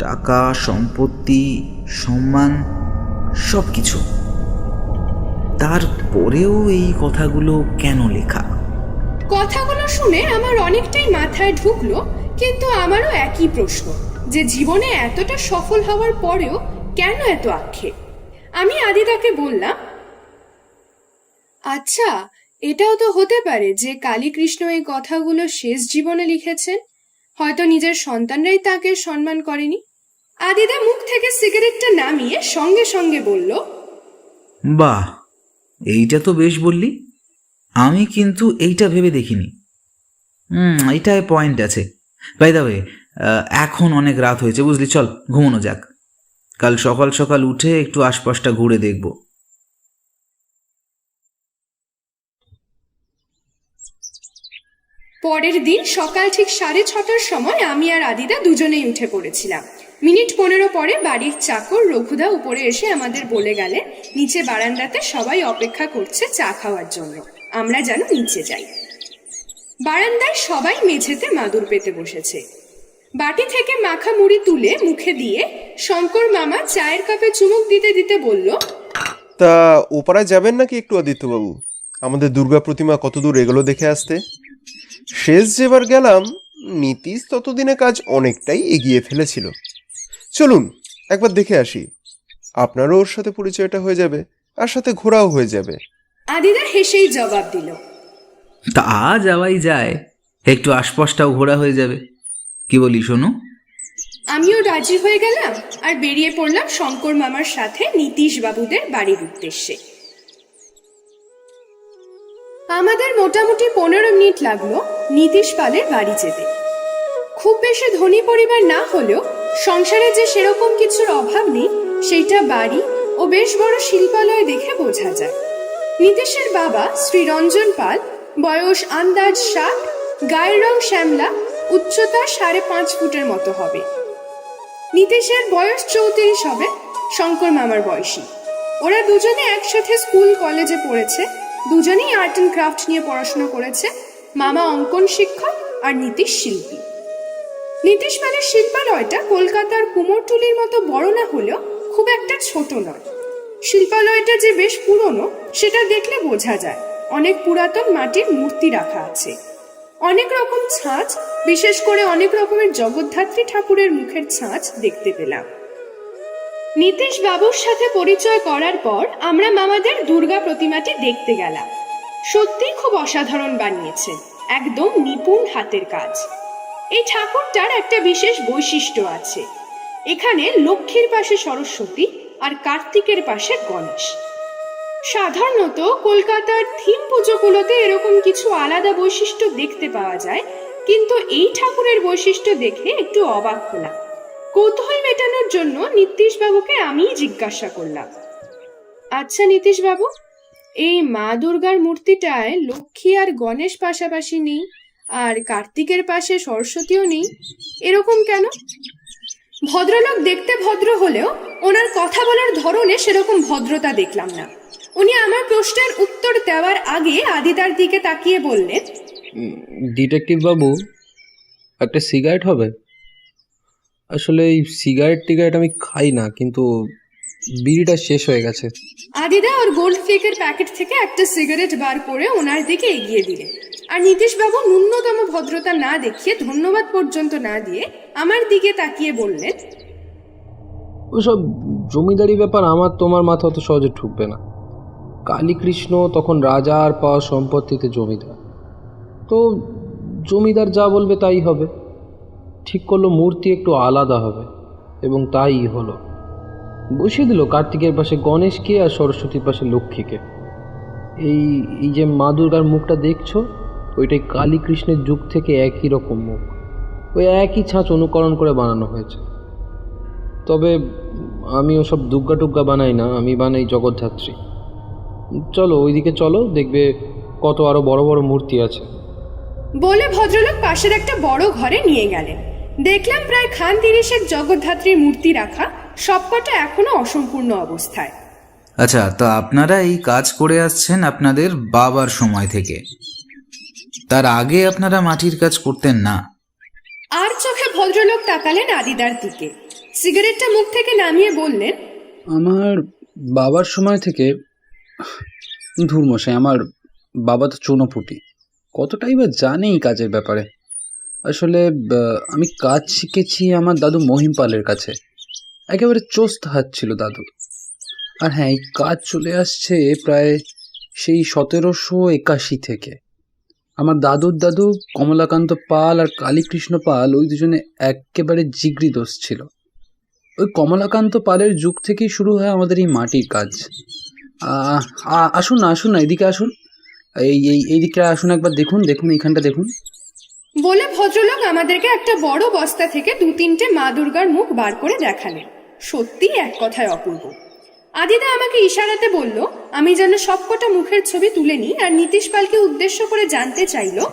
টাকা, সম্পত্তি, সম্মান, সব কিছু। তারপরেও এই কথাগুলো কেন লেখা? কথাগুলো শুনে আমার অনেকটাই মাথায় ঢুকলো, কিন্তু আমারও একই প্রশ্ন, যে জীবনে এতটা সফল হওয়ার পরেও কেন এত আক্ষেপ। আমি আদিদাকে বললাম, আচ্ছা, এটাও তো হতে পারে যে কালী কৃষ্ণ এই কথাগুলো শেষ জীবনে লিখেছেন, হয়তো নিজের সন্তানরাই তাকে সম্মান করেনি। আদিদা মুখ থেকে সিগারেটটা নামিয়ে সঙ্গে সঙ্গে বলল, বাহ, এইটা তো বেশ বললি। আমি কিন্তু এইটা ভেবে দেখিনি। এইটায় পয়েন্ট আছে। বাই দ্য ওয়ে, এখন অনেক রাত হয়েছে বুঝলি, চল ঘুমানো যাক। কাল সকাল সকাল উঠে একটু আশপাশটা ঘুরে দেখব। পরের দিন সকাল ঠিক 6:30টার সময় আমি আর আদিদা দুজনেই উঠে পড়েছিলাম। মিনিট 15 পরে বাড়ির চাকর রঘুদা উপরে এসে আমাদের বলে গেলেন নিচে বারান্দাতে সবাই অপেক্ষা করছে চা খাওয়ার জন্য, আমরা যেন নিচে যাই। বারান্দায় সবাই মেঝেতে মাদুর পেতে বসেছে। বাটি থেকে মাখা মুড়ি তুলে মুখে দিয়ে শঙ্কর মামা চায়ের কাপে চুমুক দিতে দিতে বলল, তা ওপারায় যাবেন নাকি একটু আদিত্যবাবু? আমাদের দুর্গা প্রতিমা কতদূর এগুলো দেখে আসতে। শেষ যেবার গেলাম নীতিশ ততদিনে কাজ অনেকটাই এগিয়ে ফেলেছিল। চলুন একবার দেখে আসি, আপনারও ওর সাথে পরিচয়টা হয়ে যাবে, আর সাথে ঘোরাও হয়ে যাবে। আদিদা হেসেই জবাব দিল, তা যাওয়াই যায়, একটু আশপাশটাও ঘোরা হয়ে যাবে। কি বলি শোনো? আমিও রাজি হয়ে গেলাম আর বেরিয়ে পড়লাম শঙ্কর মামার সাথে নীতিশ বাবুদের বাড়ির উদ্দেশ্যে। আমাদের মোটামুটি 15 মিনিট লাগলো নীতিশ পালের বাড়ি যেতে। খুব বেশি ধনী পরিবার না হলেও সংসারে যে সেরকম কিছুর অভাব নেই সেইটা বাড়ি ও বেশ বড় শিল্পালয় দেখে বোঝা যায়। নীতিশের বাবা শ্রী রঞ্জন পাল, বয়স আন্দাজ 60, গায়ের রং শ্যামলা, উচ্চতা 5.5 ফুটের মতো হবে। নীতিশের বয়স 34 হবে, শঙ্কর মামার বয়সী। ওরা দুজনে একসাথে স্কুল কলেজে পড়েছে, দুজনেই আর্ট অ্যান্ড ক্রাফট নিয়ে পড়াশোনা করেছে। মামা অঙ্কন শিক্ষক আর নীতিশ শিল্পী। নীতিশমানের শিল্পালয়টা কলকাতার কুমোরটুলির মতো বড় না হলেও খুব একটা ছোট নয়। শিল্পালয়টা যে বেশ পুরনো সেটা দেখলে বোঝা যায়। অনেক পুরাতন মাটির মূর্তি রাখা আছে, অনেক রকম ছাঁচ, বিশেষ করে অনেক রকমের জগদ্ধাত্রী ঠাকুরের মুখের ছাঁচ দেখতে পেলাম। নীতিশ বাবুর সাথে পরিচয় করার পর আমরা মামাদের দুর্গা প্রতিমাটি দেখতে গেলাম। সত্যি খুব অসাধারণ বানিয়েছে, একদম নিপুণ হাতের কাজ। এই ঠাকুরটার একটা বিশেষ বৈশিষ্ট্য আছে। এখানে লক্ষ্মীর পাশে সরস্বতী আর কার্তিকের পাশে গণেশ। সাধারণত কলকাতার থিম পুজোগুলোতে এরকম কিছু আলাদা বৈশিষ্ট্য দেখতে পাওয়া যায়, কিন্তু এই ঠাকুরের বৈশিষ্ট্য দেখে একটু অবাক হলাম। কৌতূহল মেটানোর জন্য নীতিশবাবুকে আমিই জিজ্ঞাসা করলাম, আচ্ছা নীতিশবাবু, এই মা দুর্গার মূর্তিটায় লক্ষ্মী আর গণেশ পাশাপাশি নেই, আর কার্তিকের পাশে সরস্বতীও নেই, এরকম কেন? ভদ্রলোক দেখতে ভদ্র হলেও ওনার কথা বলার ধরনে সেরকম ভদ্রতা দেখলাম না। উনি আমার প্রশ্নের উত্তর দেওয়ার আগে আদিতার দিকে তাকিয়ে বললেন, ডিটেকটিভ বাবু, একটা সিগারেট হবে? আসলে এই সিগারেট আমি খাই না, কিন্তু বিড়িটা শেষ হয়ে গেছে। আদিদা ওর গোল্ড ফ্লেকের প্যাকেট থেকে একটা সিগারেট বার করে ওনার দিকে এগিয়ে দিলেন, আর নীতিশবাবু ন্যূনতম ভদ্রতা না দেখিয়ে ধন্যবাদ পর্যন্ত না দিয়ে আমার দিকে তাকিয়ে বললেন, ওসব জমিদারি ব্যাপার আমার তোমার মাথা অত সহজে ঢুকবে না। কালীকৃষ্ণ তখন রাজার পাওয়া সম্পত্তিতে জমিদার, তো জমিদার যা বলবে তাই হবে। ঠিক করলো মূর্তি একটু আলাদা হবে, এবং তাই হলো। বসিয়ে দিল কার্তিকের পাশে গণেশকে আর সরস্বতীর পাশে লক্ষ্মীকে। এই এই যে মা দুর্গার মুখটা দেখছো, ওইটাই কালীকৃষ্ণের যুগ থেকে একই রকম মুখ, ওই একই ছাঁচ অনুকরণ করে বানানো হয়েছে। তবে আমি ওসব দুর্গা টুগ্গা বানাই না, আমি বানাই জগদ্ধাত্রী। চলো ওইদিকে চলো, দেখবে কত আরো বড় বড় মূর্তি আছে। বলে ভদ্রলোক পাশের একটা বড় ঘরে নিয়ে গেলেন। দেখলাম প্রায় খান 30 জগদ্ধাত্রীর মূর্তি রাখা, সবকটা এখনো অসম্পূর্ণ অবস্থায়। আচ্ছা, তো আপনারা এই কাজ করে আসছেন আপনাদের বাবার সময় থেকে, তার আগে আপনারা মাটির কাজ করতেন না? আর চোখে ভদ্রলোক তাকালেন আদিদার দিকে, সিগারেটটা মুখ থেকে নামিয়ে বললেন, আমার বাবার সময় থেকে? ধুরমশাই, আমার বাবা তো চুনোপুটি, কতটাই বা জানে এই কাজের ব্যাপারে। আসলে আমি কাজ শিখেছি আমার দাদু মহিম পালের কাছে, একেবারে চোস্ত হাত ছিল দাদু। আর হ্যাঁ, এই কাজ চলে আসছে প্রায় সেই 1781 থেকে। আমার দাদুর দাদু কমলাকান্ত পাল আর কালীকৃষ্ণ পাল, ওই দুজনে একেবারে জিগরি দোষ ছিল। ওই কমলাকান্ত পালের যুগ থেকেই শুরু হয় আমাদের এই মাটির কাজ। আসুন না এদিকে আসুন, এইদিকে আসুন, একবার দেখুন এইখানটা দেখুন। বলে ভদ্রলোক আমাদেরকে একটা বড় বস্তা থেকে 2-3টে মা দুর্গার মুখ বার করে দেখালেন। সত্যি এক কথায় অপূর্ব। আদিদা আমাকে ইশারাতে বলল আমি যেন সবকটা মুখের ছবি তুলে নিই, আর নীতিশ পালকে উদ্দেশ্য করে জানতে চাইলো,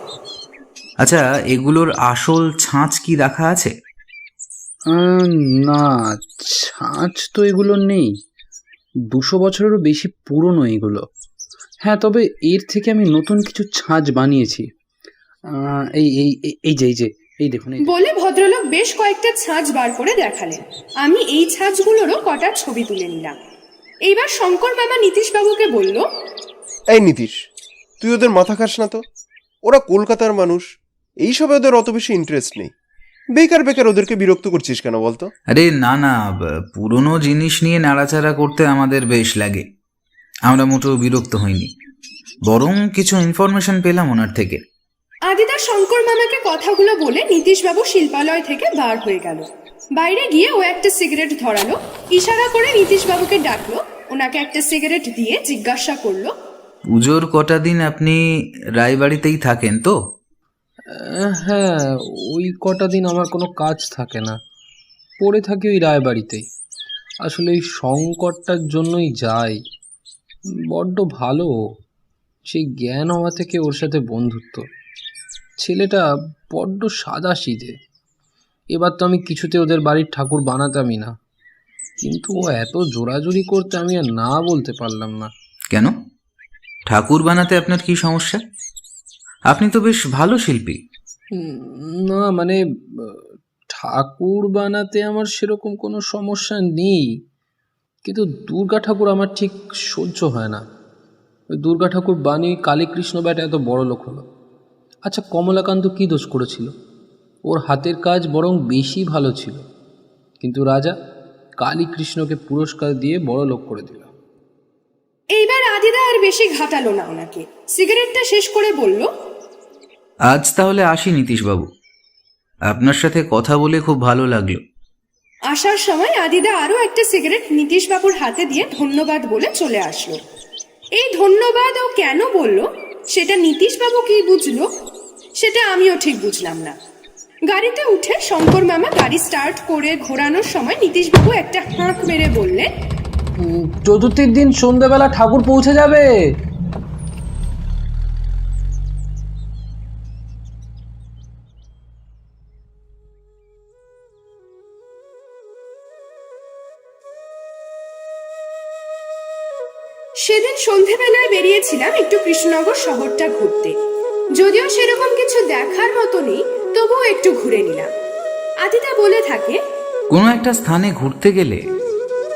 আচ্ছা, এগুলোর আসল ছাঁচ কি রাখা আছে? না, ছাঁচ তো এগুলো নেই, 200 বছরেরও বেশি পুরনো এগুলো। হ্যাঁ, তবে এর থেকে আমি নতুন কিছু ছাঁচ বানিয়েছি। এই এই এই যে এই যে এই দেখুন। বলে ভদ্রলোক বেশ কয়েকটা ছাঁচ বার করে দেখালেন। আমি এই ছাঁচগুলোরও কটা ছবি তুলে নিলাম। এইবার শঙ্কর মামা নীতিশ বাবুকে বলল, এই নীতিশ, তুই ওদের মাথা খাস না তো। ওরা কলকাতার মানুষ, এইসবে ওদের অত বেশি ইন্টারেস্ট নেই। বেকার ওদেরকে বিরক্ত করছিস কেন বলতো? আরে না, পুরনো জিনিস নিয়ে নাড়াচাড়া করতে আমাদের বেশ লাগে। আমরা মোটেও বিরক্ত হইনি, বরং কিছু ইনফরমেশন পেলাম ওনার থেকে। আদিদা শঙ্কর মামাকে কথাগুলো বলে নীতিশবাবু শিল্পালয় থেকে বার হয়ে গেল। বাইরে গিয়ে ও একটা সিগারেট ধরালো, ইশারা করে নীতিশবাবুকে ডাকলো, ওনাকে একটা সিগারেট দিয়ে জিজ্ঞাসা করলো, পুজোর কটা দিন আপনি রায়বাড়িতেই থাকেন তো? হ্যাঁ, ওই কটা দিন আমার কোনো কাজ থাকে না, পড়ে থাকি ওই রায়বাড়িতেই। আসলে এই সংকটটার জন্যই যাই। বড্ড ভালো, সেই জ্ঞান হওয়া থেকে ওর সাথে বন্ধুত্ব। ছেলেটা বড্ড সাদাসিধে। এবার তো আমি কিছুতে ওদের বাড়ির ঠাকুর বানাতামই না, কিন্তু ও এত জোরাজুরি করতে আমি আর না বলতে পারলাম না। কেন? ঠাকুর বানাতে আপনার কি সমস্যা? আপনি তো বেশ ভালো শিল্পী। না মানে, ঠাকুর বানাতে আমার সেরকম কোনো সমস্যা নেই, কিন্তু দুর্গা ঠাকুর আমার ঠিক সহ্য হয় না। ওই দুর্গা ঠাকুর বানিয়ে কালীকৃষ্ণ ব্যাটা এত বড় লোক হলো। আচ্ছা, কমলাকান্ত কী দোষ করেছিল? ওর হাতের কাজ বরং বেশি ভালো ছিল, কিন্তু রাজা কালীকৃষ্ণকে পুরস্কার দিয়ে বড় লোক করে দিল। এইবার আদিদা আর বেশি ঘাটালো না ওনাকে, সিগারেটটা শেষ করে বলল, আজ তাহলে আসি নীতিশবাবু, আপনার সাথে কথা বলে খুব ভালো লাগলো। আসার সময় আদিদা আরো একটা সিগারেট নীতিশবাবুর হাতে দিয়ে ধন্যবাদ বলে চলে আসলো। এই ধন্যবাদ ও কেন বলল সেটা নীতিশবাবু কি বুঝলো সেটা আমিও ঠিক বুঝলাম না। গাড়িতে উঠে শঙ্কর মামা গাড়ি স্টার্ট করে ঘোরানোর সময় নীতিশবাবু একটা হাঁক মেরে বললেন, চতুর্থীর দিন সন্ধ্যাবেলা ঠাকুর পৌঁছে যাবে। সেদিন সন্ধেবেলায় বেরিয়েছিলাম একটু কৃষ্ণনগর শহরটা ঘুরতে। যদিও সেরকম কিছু দেখার মতো নেই, তবুও একটু ঘুরে নিলাম। আদিদা বলে থাকে, কোনো একটা স্থানে ঘুরতে গেলে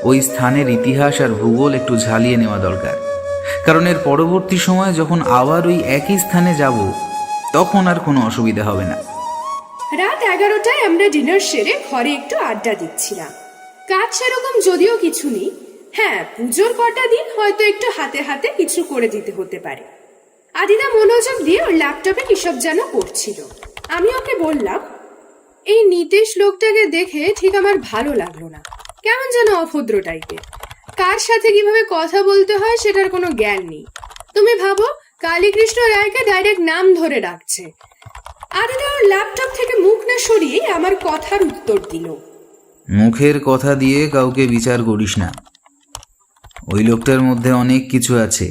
ওই স্থানের ইতিহাস আর ভূগোল একটু ঝালিয়ে নেওয়া দরকার, কারণ এর পরবর্তী সময়ে যখন আবার ওই একই স্থানে যাব তখন আর কোনো অসুবিধা হবে না। রাত 11টায় আমরা ডিনার সেরে ঘরে একটু আড্ডা দিচ্ছিলাম। কাজ সেরকম যদিও কিছু নেই, হ্যাঁ পুজোর কটা দিন হয়তো একটু হাতে হাতে কিছু করে দিতে হতে পারে। আদিদা মনোযোগ দিয়ে ওর ল্যাপটপে কিসব যেন করছিল। আমি ওকে বললাম, এই নীতিশ লোকটাকে দেখে ঠিক আমার ভালো লাগলো না, কেমন যেন অভদ্র টাইপের। কার সাথে কিভাবে কথা বলতে হয় সেটার কোনো জ্ঞান নেই। তুমি ভাবো, কালীকৃষ্ণ রায়কে ডাইরেক্ট নাম ধরে ডাকছে। আদিদা ওর ল্যাপটপ থেকে মুখ না সরিয়ে আমার কথার উত্তর দিল, মুখের কথা দিয়ে কাউকে বিচার করিস না। ওই লোকটার মধ্যে অনেক কিছু আছে।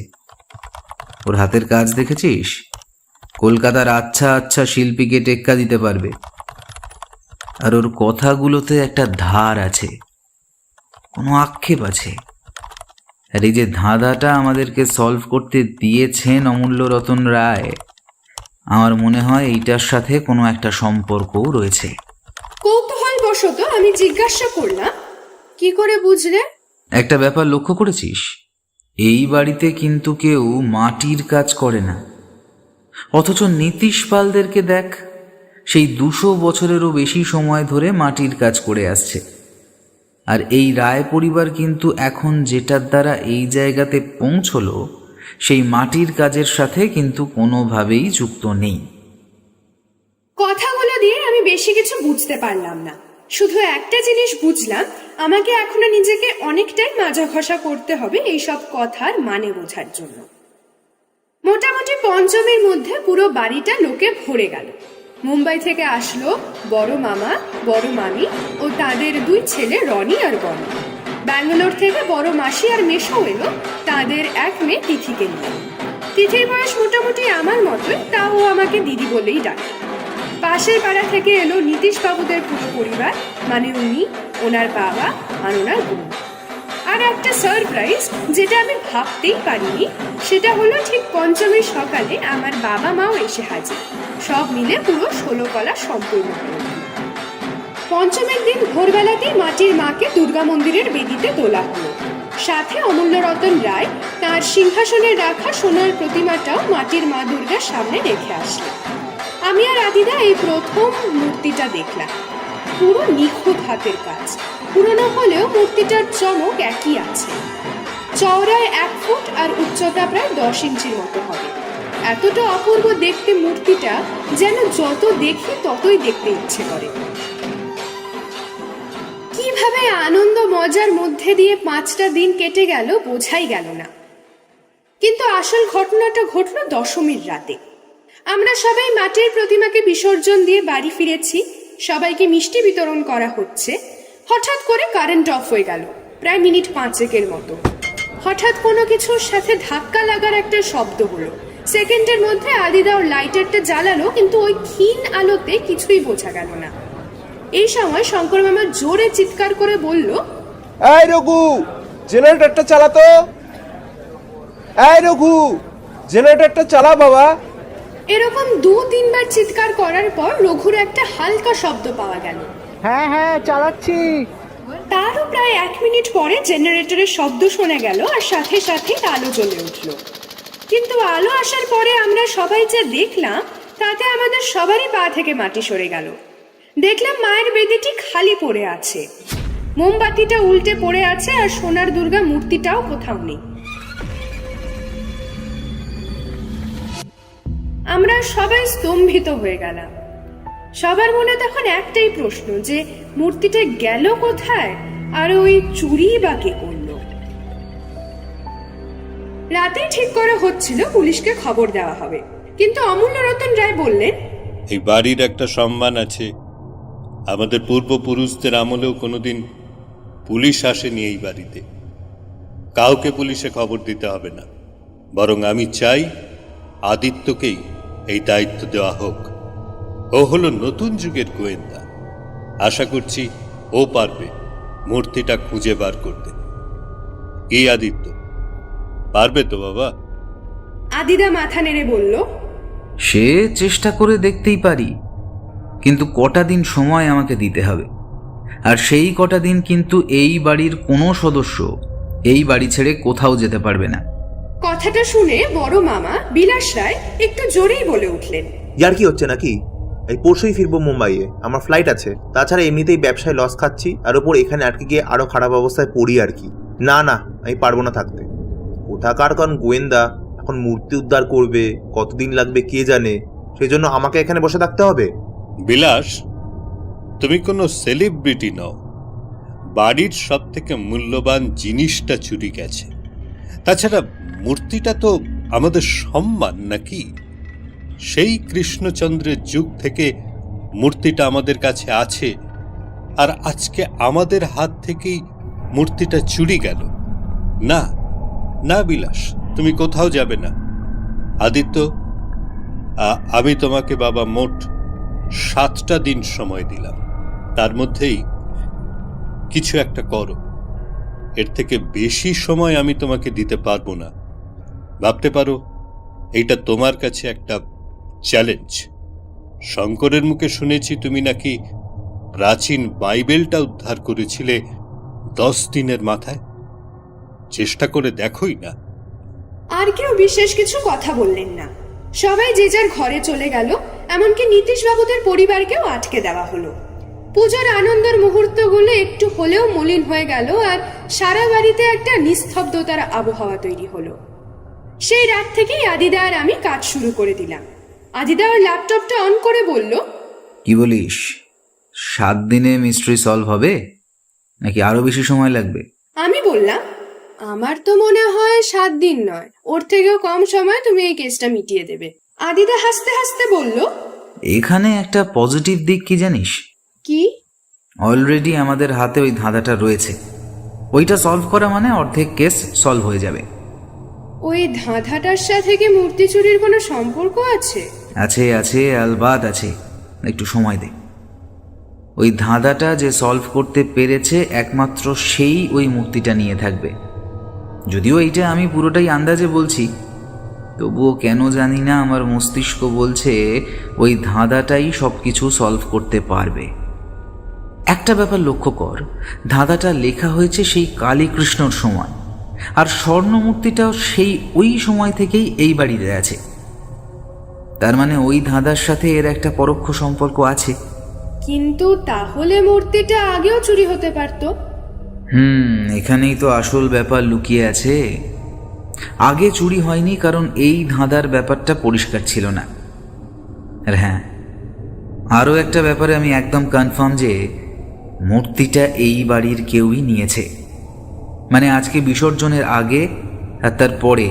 ওর হাতের কাজ দেখেছিস? কলকাতার আচ্ছা আচ্ছা শিল্পীকে টেক্কা দিতে পারবে। আর ওর কথাগুলোতে একটা ধার আছে, কোনো আক্ষেপ আছে। আর এই যে ধাঁধাটা আমাদেরকে সলভ করতে দিয়েছেন অমূল্য রতন রায়, আমার মনে হয় এইটার সাথে কোনো একটা সম্পর্কও রয়েছে। কৌতূহল বশত আমি জিজ্ঞাসা করলাম, কি করে বুঝলে? একটা ব্যাপার লক্ষ্য করেছিস? এই বাড়িতে কিন্তু কেউ মাটির কাজ করে না, অথচ নীতিশ পালদেরকে দেখ, সেই 200 বছরেরও বেশি সময় ধরে মাটির কাজ করে আসছে। আর এই রায় পরিবার কিন্তু এখন যেটার দ্বারা এই জায়গাতে পৌঁছলো সেই মাটির কাজের সাথে কিন্তু কোনোভাবেই যুক্ত নেই। কথাগুলো দিয়ে আমি বেশি কিছু বুঝতে পারলাম না। শুধু একটা জিনিস বুঝলাম, আমাকে এখনো নিজেকে অনেকটাই মাজা ঘষা করতে হবে এইসব কথার মানে বোঝার জন্য। মোটামুটি পঞ্চমীর মধ্যে পুরো বাড়িটা লোকে ভরে গেল। মুম্বাই থেকে আসলো বড় মামা, বড় মামি ও তাদের 2 ছেলে রনি আর বনি। ব্যাঙ্গালোর থেকে বড় মাসি আর মেশো এলো তাদের 1 মেয়ে তিথিকে নিয়ে। তিথির বয়স মোটামুটি আমার মতোই, তাও আমাকে দিদি বলেই ডাকে। পাশের পাড়া থেকে এলো নীতিশ বাবুদের পুরো পরিবার, মানে উনি, ওনার বাবা আর ওনার বোন। আর একটা সারপ্রাইজ যেটা আমি ভাবতেই পারিনি, সেটা হলো ঠিক পঞ্চমীর সকালে আমার বাবা মাও এসে হাজির। সব মিলে পুরো 16 কলা সম্পূর্ণ হলো। পঞ্চমীর দিন ভোরবেলাতেই মাটির মাকে দুর্গা মন্দিরের বেদিতে তোলা হলো। সাথে অমূল্য রতন রায় তার সিংহাসনে রাখা সোনার প্রতিমাটাও মাটির মা দুর্গার সামনে রেখে আসলেন। আমি আর আদিদা এই প্রথম মূর্তিটা দেখলাম। পুরো নিখুঁত হাতের কাজ, পুরনো হলেও মূর্তিটার চমক একই আছে। চওড়ায় 1 ফুট আর উচ্চতা প্রায় 10 ইঞ্চির মতো হবে। এতটা অপূর্ব দেখতে মূর্তিটা যেন যত দেখি ততই দেখতে ইচ্ছে করে। কিভাবে আনন্দ মজার মধ্যে দিয়ে 5টা দিন কেটে গেল বোঝাই গেল না। কিন্তু আসল ঘটনাটা ঘটল দশমীর রাতে। আমরা সবাই মাটির প্রতিমাকে বিসর্জন দিয়ে বাড়ি ফিরেছি, সবাইকে মিষ্টি বিতরণ করা হচ্ছে। হঠাৎ করে কারেন্ট অফ হয়ে গেল, প্রায় মিনিট 5 মতো। হঠাৎ কোনো কিছুর সাথে ধাক্কা লাগার একটা শব্দ হলো। সেকেন্ডের মধ্যে আদিদা ওর লাইটারটা জ্বালালো, কিন্তু ওই ক্ষীণ আলোতে কিছুই বোঝা গেল না। এই সময় শঙ্কর মামা জোরে চিৎকার করে বলল, এই রঘু, জেনারেটরটা চালাতো। এই রঘু, জেনারেটরটা চালা বাবা। এরকম 2-3 বার চিৎকার করার পর রঘুর একটা হালকা শব্দ পাওয়া গেল। হ্যাঁ হ্যাঁ চালাচ্ছি। তারও প্রায় 1 মিনিট পরে জেনারেটরের শব্দ শোনা গেল আর সাথে সাথে আলো জ্বলে উঠল। কিন্তু আলো আসার পরে আমরা সবাই যা দেখলাম তাতে আমাদের সবারই পা থেকে মাটি সরে গেল। দেখলাম মায়ের বেদিটি খালি পড়ে আছে, মোমবাতিটা উল্টে পড়ে আছে আর সোনার দুর্গা মূর্তিটাও কোথাও নেই। আমরা সবাই স্তম্ভিত হয়ে গেলাম। সবার মনে তখন একটাই প্রশ্ন যে মূর্তিটা গেল কোথায় আর ওই চুরি বা কে করলো। রাতেই ঠিক করা হচ্ছিল পুলিশকে খবর দেওয়া হবে, কিন্তু অমূল্য রতন রায় বললেন, এই বাড়ির একটা সম্মান আছে। আমাদের পূর্বপুরুষদের আমলেও কোনোদিন পুলিশ আসেনি এই বাড়িতে। কাউকে পুলিশে খবর দিতে হবে না, বরং আমি চাই আদিত্যকেই এই দায়িত্ব দেওয়া হোক। ও হলো নতুন যুগের গোয়েন্দা। আশা করছি ও পারবে মূর্তিটা খুঁজে বার করতে। কি আদিত্য, পারবে তো বাবা? আদিদা মাথা নেড়ে বলল, সে চেষ্টা করে দেখতেই পারি, কিন্তু কটা দিন সময় আমাকে দিতে হবে। আর সেই কটা দিন কিন্তু এই বাড়ির কোনো সদস্য এই বাড়ি ছেড়ে কোথাও যেতে পারবে না। কথাটা শুনে বড় মামা বিলাস রায় একটু জোরেই বলে উঠলেন, ইয়ার কি হচ্ছে নাকি? এই পরশুই ফিরবো মুম্বাইয়ে, আমার ফ্লাইট আছে। তাছাড়া এমনিতেই ব্যবসায় লস খাচ্ছি, আর ওপর এখানে আটকে গিয়ে আরো খারাপ অবস্থায় পড়ি আর কি। না না, আমি পারবো না থাকতে। কোথাকার কারণ গোয়েন্দা এখন মূর্তি উদ্ধার করবে, কতদিন লাগবে কে জানে, সেই জন্য আমাকে এখানে বসে থাকতে হবে। বিলাস, তুমি কোনো সেলিব্রিটি নও। বাড়ির সব থেকে মূল্যবান জিনিসটা চুরি গেছে। তাছাড়া মূর্তিটা তো আমাদের সম্মান নাকি? সেই কৃষ্ণচন্দ্রের যুগ থেকে মূর্তিটা আমাদের কাছে আছে, আর আজকে আমাদের হাত থেকেই মূর্তিটা চুরি গেল। না না বিলাস, তুমি কোথাও যাবে না। আদিত্য, আমি তোমাকে বাবা মোট 7টা দিন সময় দিলাম, তার মধ্যেই কিছু একটা করো। এর থেকে বেশি সময় আমি তোমাকে দিতে পারবো না। ভাবতে পারো এইটা তোমার কাছে একটা চ্যালেঞ্জ। শঙ্করের মুখে শুনেছি তুমি নাকি প্রাচীন বাইবেলটা উদ্ধার করেছিলে 10 দিনের মাথায়। চেষ্টা করে দেখোই না। আর কেউ বিশেষ কিছু কথা বললেন না। সবাই যে যার ঘরে চলে গেল, এমনকি নীতিশবাবুদের পরিবারকেও আটকে দেওয়া হলো। পূজার আনন্দের মুহূর্তগুলো একটু হলেও মলিন হয়ে গেল, আর সারা বাড়িতে একটা নিস্তব্ধতার আবহাওয়া তৈরি হলো। সেই রাত থেকেই আদিদা আর আমি কাজ শুরু করে দিলাম। আদিদা ওর ল্যাপটপটা অন করে বলল, কি বলিস, 7 দিনে মিস্ট্রি সলভ হবে নাকি আরো বেশি সময় লাগবে? আমি বললাম, আমার তো মনে হয় 7 দিন নয়, ওর থেকেও কম সময় তুমি এই কেসটা মিটিয়ে দেবে। আদিদা হাসতে হাসতে বলল, এখানে একটা পজিটিভ দিক কি জানিস? কি? অলরেডি আমাদের হাতে ওই ধাঁধাটা রয়েছে। ওইটা সলভ করা মানে অর্ধেক কেস সলভ হয়ে যাবে। ওই ধাঁধাটার সাথে কি মূর্তি চুরির কোনো সম্পর্ক আছে? আছে আছে, আলবাত আছে। একটু সময় দে। ওই ধাঁধাটা যে সলভ করতে পেরেছে একমাত্র সেই ওই মূর্তিটা নিয়ে থাকবে। যদিও এইটা আমি পুরোটাই আন্দাজে বলছি, তবুও কেন জানি না আমার মস্তিষ্ক বলছে ওই ধাঁধাটাই সব কিছু সলভ করতে পারবে। একটা ব্যাপার লক্ষ্য কর, ধাঁধাটা লেখা হয়েছে সেই কালীকৃষ্ণর সময়, আর স্বর্ণ মূর্তিটাও সেই ওই সময় থেকেই এই বাড়িতে আছে। তার মানে ওই ধাঁধার সাথে এর একটা পরোক্ষ সম্পর্ক আছে। কিন্তু তাহলে মূর্তিটা আগেও চুরি হতে পারতো। এখানেই তো আসল ব্যাপার লুকিয়ে আছে। আগে চুরি হয়নি কারণ এই ধাঁধার ব্যাপারটা পরিষ্কার ছিল না। আর হ্যাঁ, আরও একটা ব্যাপারে আমি একদম কনফার্ম যে মূর্তিটা এই বাড়ির কেউই নিয়েছে। মানে আজকে বিসর্জনের আগে আর তার পরে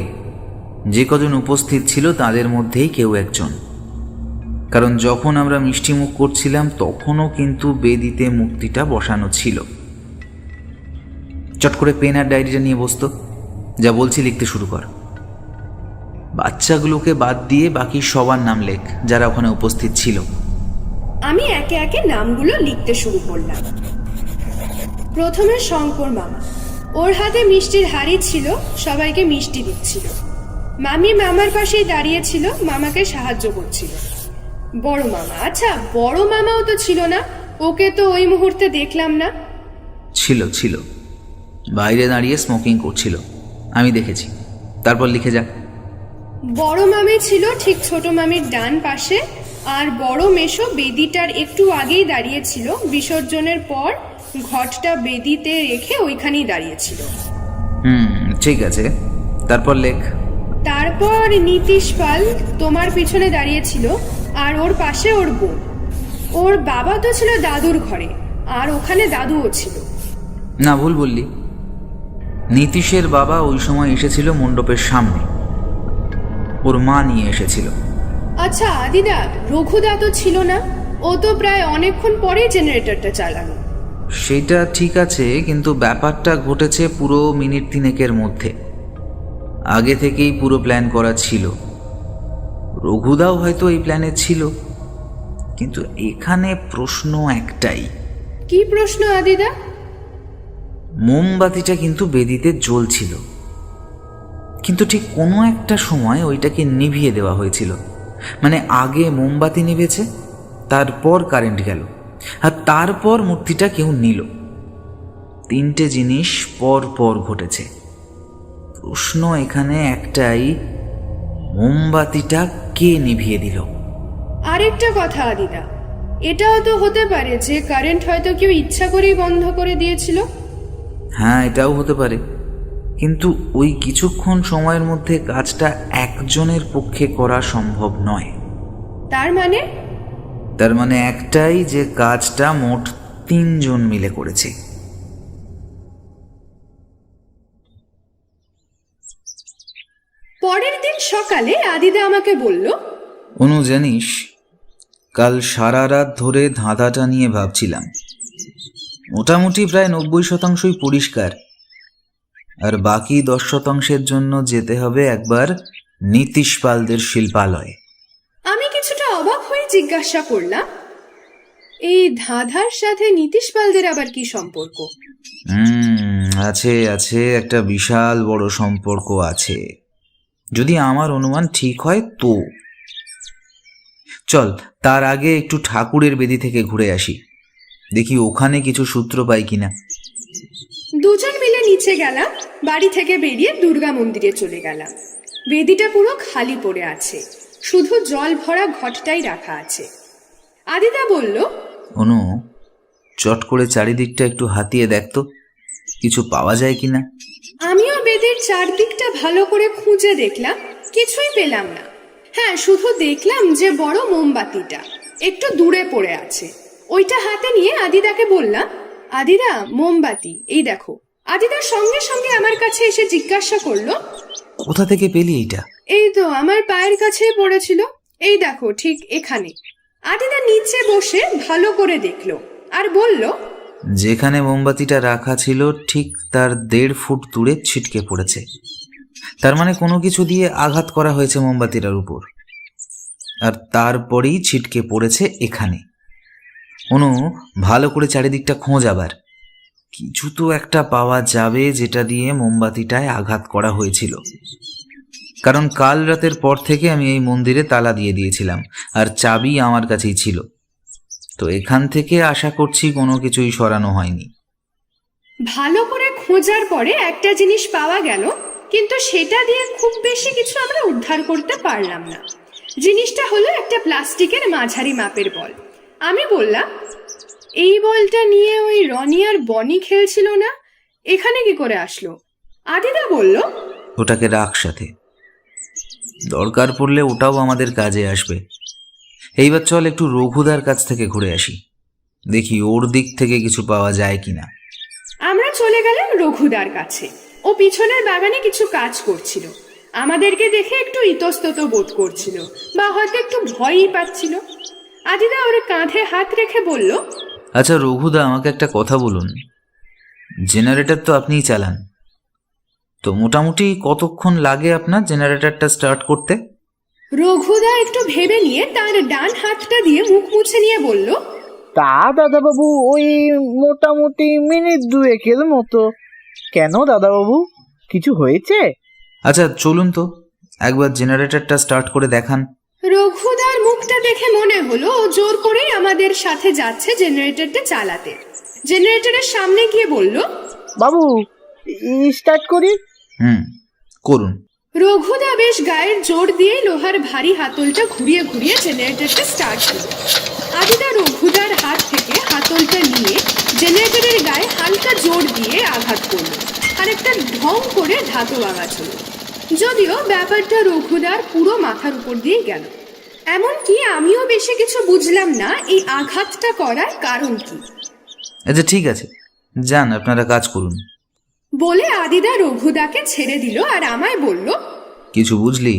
যে কজন উপস্থিত ছিল তাদের মধ্যেই কেউ একজন। কারণ যখন আমরা মিষ্টিমুখ করছিলাম তখনও কিন্তু বেদিতে মূর্তিটা বসানো ছিল। চট করে পেন আর ডায়েরিটা নিয়ে বসতো, যা বলছি লিখতে শুরু কর। বাচ্চাগুলোকে বাদ দিয়ে বাকি সবার নাম লেখ যারা ওখানে উপস্থিত ছিল। আমি একে একে নামগুলো লিখতে শুরু করলাম। প্রথমে শঙ্কর মামা, ওর হাতে মিষ্টির হাড়ি ছিল, সবাইকে মিষ্টি দিচ্ছিল। মামি মামার পাশেই দাঁড়িয়েছিল, মামাকে সাহায্য করছিল। বড় মামা, আচ্ছা বড় মামাও তো ছিল না, ও ওকে তো ওই মুহূর্তে দেখলাম না। ছিল বাইরে দাঁড়িয়ে স্মোকিং করছিল, আমি দেখেছি। তারপর লিখে যা। বড় মামি ছিল ঠিক ছোট মামির ডান পাশে, আর বড় মেশো বেদিটার একটু আগেই দাঁড়িয়েছিল। বিসর্জনের পর ঘটটা বেদিতে রেখে ওইখানেই দাঁড়িয়েছিল। ঠিক আছে, তারপর লেখ। তারপর নীতিশ পাল তোমার পিছনে দাঁড়িয়েছিল, আর ওর পাশে ওর বোন। ওর বাবা তো ছিল দাদুর ঘরে, আর ওখানে দাদুও ছিল। না, ভুল বললি। নীতিশের বাবা ওই সময় এসেছিল মণ্ডপের সামনে, ওর মা নিয়ে এসেছিল। আচ্ছা আদিদা, রঘুদা তো ছিল না? ও তো প্রায় অনেকক্ষণ পরেই জেনারেটরটা চালানো। সেটা ঠিক আছে, কিন্তু ব্যাপারটা ঘটেছে পুরো মিনিট 3 মধ্যে। আগে থেকেই পুরো প্ল্যান করা ছিল। রঘুদাও হয়তো এই প্ল্যানে ছিল, কিন্তু এখানে প্রশ্ন একটাই। কি প্রশ্ন আদিদা? মোমবাতিটা কিন্তু বেদিতে জ্বলছিল, কিন্তু ঠিক কোনো একটা সময় ওইটাকে নিভিয়ে দেওয়া হয়েছিল। মানে আগে মোমবাতি নিভেছে, তারপর কারেন্ট গেল, আর তারপর মূর্তিটা কেউ নিল। 3টে জিনিস পর পর ঘটেছে। প্রশ্ন এখানে একটাই, মোমবাতিটা কে নিভিয়ে দিল? আরেকটা কথা আদিদা, এটাও তো হতে পারে যে কারেন্ট হয়তো কেউ ইচ্ছা করেই বন্ধ করে দিয়েছিল। হ্যাঁ, এটাও হতে পারে, কিন্তু ওই কিছুক্ষণ সময়ের মধ্যে কাজটা একজনের পক্ষে করা সম্ভব নয়। তার মানে একটাই, যে কাজটা মোট 3 জন মিলে করেছে। পরের দিন সকালে আদিদা আমাকে বলল, অনু জানিস, কাল সারা রাত ধরে ধাঁধাটা নিয়ে ভাবছিলাম। মোটামুটি প্রায় 90% পরিষ্কার, আর বাকি 10%-এর জন্য যেতে হবে একবার নীতিশ পালদের শিল্পালয়ে। আমি কিছুটা অবাক হয়ে জিজ্ঞাসা করলাম, এই ধাঁধার সাথে নীতিশ পালদের আবার কি সম্পর্ক? আছে একটা বিশাল বড় সম্পর্ক আছে, যদি আমার অনুমান ঠিক হয় তো। চল, তার আগে একটু ঠাকুরের বেদি থেকে ঘুরে আসি, দেখি ওখানে কিছু সূত্র পাই কিনা। দুজন মিলে নিচে গেলাম। বাড়ি থেকে বেরিয়ে দুর্গা মন্দিরে চলে গেলাম। বেদিটা পুরো খালি পড়ে আছে, শুধু জল ভরা ঘটটাই রাখা আছে। আদিদা বলল, অনু, চট করে চারিদিকটা একটু হাতিয়ে দেখতো, কিছু পাওয়া যায় কিনা। আমিও বেদের চারদিকটা ভালো করে খুঁজে দেখলাম, কিছুই পেলাম না। হ্যাঁ, শুধু দেখলাম যে বড় মোমবাতিটা একটু দূরে পড়ে আছে। ওইটা হাতে নিয়ে আদিদাকে বললাম, আদিদা মোমবাতি এই দেখো। আদিদার সঙ্গে সঙ্গে আমার কাছে এসে জিজ্ঞাসা করলো, কোথা থেকে পেলি এইটা? এই তো আমার পায়ের কাছেই পড়েছিল, এই দেখো ঠিক এখানে। আদিদা নিচে বসে ভালো করে দেখলো আর বলল, যেখানে মোমবাতিটা রাখা ছিল ঠিক তার 1.5 ফুট দূরে ছিটকে পড়েছে। তার মানে কোনো কিছু দিয়ে আঘাত করা হয়েছে মোমবাতিটার উপর, আর তারপরেই ছিটকে পড়েছে এখানে। অনু, ভালো করে চারিদিকটা খোঁজ, আবার কিছু তো একটা পাওয়া যাবে যেটা দিয়ে মোমবাতিটায় আঘাত করা হয়েছিল। কারণ কাল রাতের পর থেকে আমি এই মন্দিরে তালা দিয়ে দিয়েছিলাম, আর চাবি আমার কাছেই ছিল। তো এখান থেকে আশা করছি কোনো কিছুই সরানো হয়নি। ভালো করে খোঁজার পরে একটা জিনিস পাওয়া গেল, কিন্তু সেটা দিয়ে খুব বেশি কিছু আমরা উদ্ধার করতে পারলাম না। জিনিসটা হলো একটা প্লাস্টিকের মাঝারি মাপের বল। আমি বললাম, এই বলটা নিয়ে ওই রনি আর বনি খেলছিল না, এখানে কি করে আসলো? আদিদা বলল, ওটাকে রাখ সাথে, দরকার পড়লে ওটাও আমাদের কাজে আসবে। এইবার চল একটু রঘুদার কাছ থেকে ঘুরে আসি, দেখি ওর দিক থেকে কিছু পাওয়া যায় কিনা। আমরা চলে গেলাম রঘুদার কাছে। ও পিছনের বাগানে কিছু কাজ করছিল। আমাদেরকে দেখে একটু ইতস্তত বোধ করছিল, বা হয়তো একটু ভয়ই পাচ্ছিল। আদিদা ওর কাঁধে হাত রেখে বলল, আচ্ছা রঘুদা, আমাকে একটা কথা বলুন, জেনারেটর তো আপনিই চালান, তো মোটামুটি কতক্ষণ লাগে আপনার জেনারেটরটা স্টার্ট করতে? রঘুদা একটু ভেবে নিয়ে তার ডান হাতটা দিয়ে মুখ মুছে নিয়ে বলল, তা দাদাবাবু ওই মোটামুটি মিনিট 2 মতো। কেন দাদাবাবু, কিছু হয়েছে? আচ্ছা চলুন তো একবার জেনারেটরটা স্টার্ট করে দেখান। রঘুদার মুখটা দেখে মনে হলো ও জোর করেই আমাদের সাথে যাচ্ছে জেনারেটরটা চালাতে। জেনারেটরের সামনে গিয়ে বলল, বাবু স্টার্ট করি। করুন। রঘুদা বেশ গায়ের জোর দিয়ে লোহার ভারী হাতলটা ঘুরিয়ে ঘুরিয়ে জেনারেটরটা স্টার্ট হলো। আদিদা রঘুদার হাত থেকে হাতলটা নিয়ে জেনারেটরের গায়ে হালকা জোর দিয়ে আঘাত করলো, আর একটা ঢং করে ধাতব আওয়াজ হলো। যদিও ব্যাপারটা রঘুদার পুরো মাথার উপর দিয়ে গেল। এমনকি আমিও বেশি কিছু বুঝলাম না এই আঘাতটা করার কারণ কি। আচ্ছা ঠিক আছে, যান আপনারা কাজ করুন বলে আদিদা রঘুদাকে ছেড়ে দিল আর আমায় বলল, কিছু বুঝলি?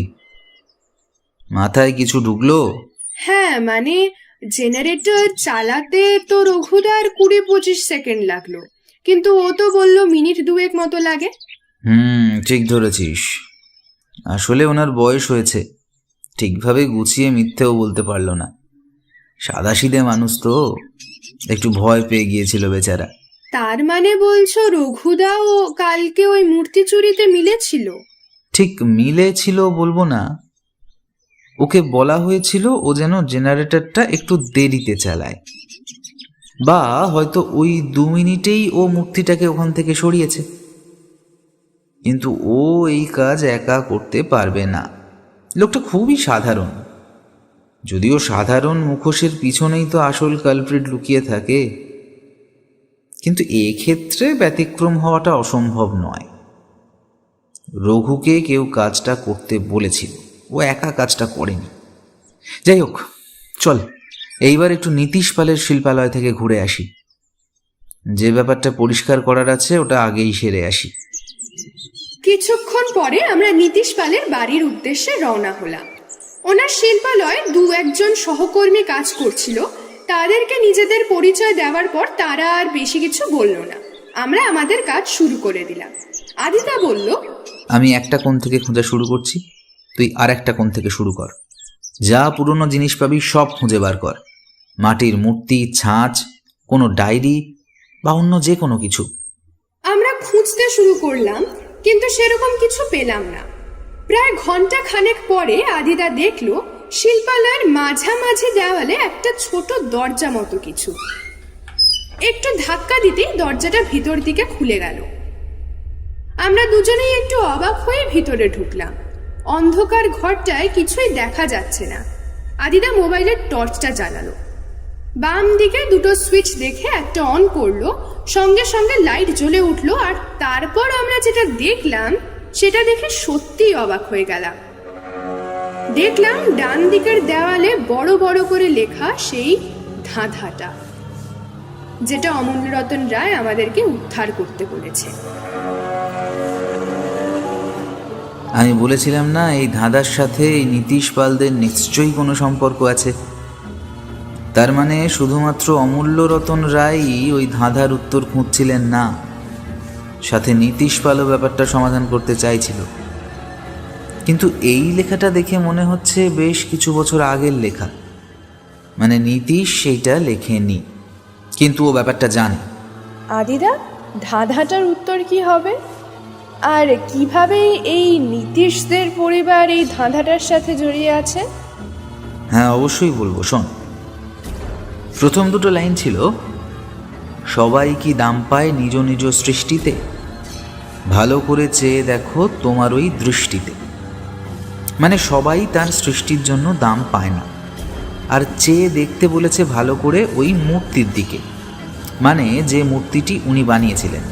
মাথায় কিছু ঢুকলো? হ্যাঁ, মানে জেনারেটর চালাতে তো রঘুদার 20-25 সেকেন্ড লাগলো, কিন্তু ও তো বলল মিনিট 2 মতো লাগে। ঠিক ধরেছিস। আসলে ওনার বয়স হয়েছে, ঠিকভাবে গুছিয়ে মিথ্যেও বলতে পারলো না। সাদাসিধে মানুষ তো, একটু ভয় পেয়ে গিয়েছিল বেচারা। তার মানে বলছো রঘুদাও কালকে ওই মূর্তি চুরিতে মিলেছিল? ঠিক মিলেছিল বলবো না, ওকে বলা হয়েছিল ও যেন জেনারেটরটা একটু দেরিতে চালায়, বা হয়তো ওই 2 মিনিটেই ও মূর্তিটাকে ওখান থেকে সরিয়েছে। কিন্তু ও এই কাজ একা করতে পারবে না। লোকটা খুবই সাধারণ, যদিও সাধারণ মুখোশের পিছনেই তো আসল কালপ্রিট লুকিয়ে থাকে। কিন্তু এক্ষেত্রে ব্যতিক্রম হওয়াটা অসম্ভব নয়। রঘুকে কেউ কাজটা করতে বলেছিল, ও একা কাজটা করেনি। যাই হোক, চল এইবার একটু নীতিশ পালের শিল্পালয় থেকে ঘুরে আসি। যে ব্যাপারটা পরিষ্কার করার আছে ওটা আগেই সেরে আসি। কিছুক্ষণ পরে আমরা নীতিশ পালের বাড়ির উদ্দেশ্যে রওনা হলাম। ওনার শিল্পালয়ে 2-1 সহকর্মী কাজ করছিল। তাদেরকে নিজেদের পরিচয় দেওয়ার পর তারা আর বেশি কিছু বলল না। আমরা আমাদের কাজ শুরু করে দিলাম। আদিতা বলল, আমি একটা কোণ থেকে খোঁজা শুরু করছি, তুই আর একটা কোণ থেকে শুরু কর। যা পুরনো জিনিস পাবি সব খুঁজে বার কর। মাটির মূর্তি, ছাঁচ, কোনো ডায়েরি বা অন্য যে কোনো কিছু। আমরা খুঁজতে শুরু করলাম, কিন্তু সেরকম কিছু পেলাম না। প্রায় ঘন্টা খানেক পরে আদিদা দেখলো শিল্পালয়ের মাঝামাঝি দেওয়ালে একটা ছোট দরজা মতো কিছু। একটু ধাক্কা দিতেই দরজাটা ভিতর দিকে খুলে গেল। আমরা দুজনেই একটু অবাক হয়ে ভিতরে ঢুকলাম। অন্ধকার ঘরটায় কিছুই দেখা যাচ্ছে না। আদিদা মোবাইলের টর্চটা জ্বালালো, বাম দিকে 2টো সুইচ দেখে একটা অন করলো, সঙ্গে সঙ্গে লাইট জ্বলে উঠলো। আর তারপর আমরা যেটা দেখলাম সেটা দেখে সত্যিই অবাক হয়ে গেলাম। দেখলাম ডান দিকের দেওয়ালে বড় বড় করে লেখা সেই ধাঁধাটা, যেটা অমূল্যরতন রায় আমাদেরকে উদ্ধার করতে বলেছে। আমি বলেছিলাম না এই ধাঁধার সাথে এই নীতিশ পালদের নিশ্চয়ই কোনো সম্পর্ক আছে। তার মানে শুধুমাত্র অমূল্যরতন রায়ই ওই ধাঁধার উত্তর খুঁজছিলেন না, সাথে নীতিশ পালও ব্যাপারটা সমাধান করতে চাইছিল। কিন্তু এই লেখাটা দেখে মনে হচ্ছে বেশ কিছু বছর আগের লেখা। মানে নীতিশ সেইটা লেখেনি, কিন্তু ও ব্যাপারটা জানে। আদিদা, ধাঁধাটার উত্তর কি হবে? আর কিভাবে এই নীতিশদের পরিবার এই ধাঁধাটার সাথে জড়িয়ে আছে? হ্যাঁ অবশ্যই বলবো, শোন। প্রথম 2টো লাইন ছিল, সবাই কি দাম পায় নিজ নিজ সৃষ্টিতে, ভালো করে চেয়ে দেখো তোমার ওই দৃষ্টিতে। মানে সবাই তার সৃষ্টির জন্য দাম পায় না, আর চেয়ে দেখতে বলেছে ভালো করে ওই মূর্তির দিকে, মানে যে মূর্তিটি উনি বানিয়েছিলেন।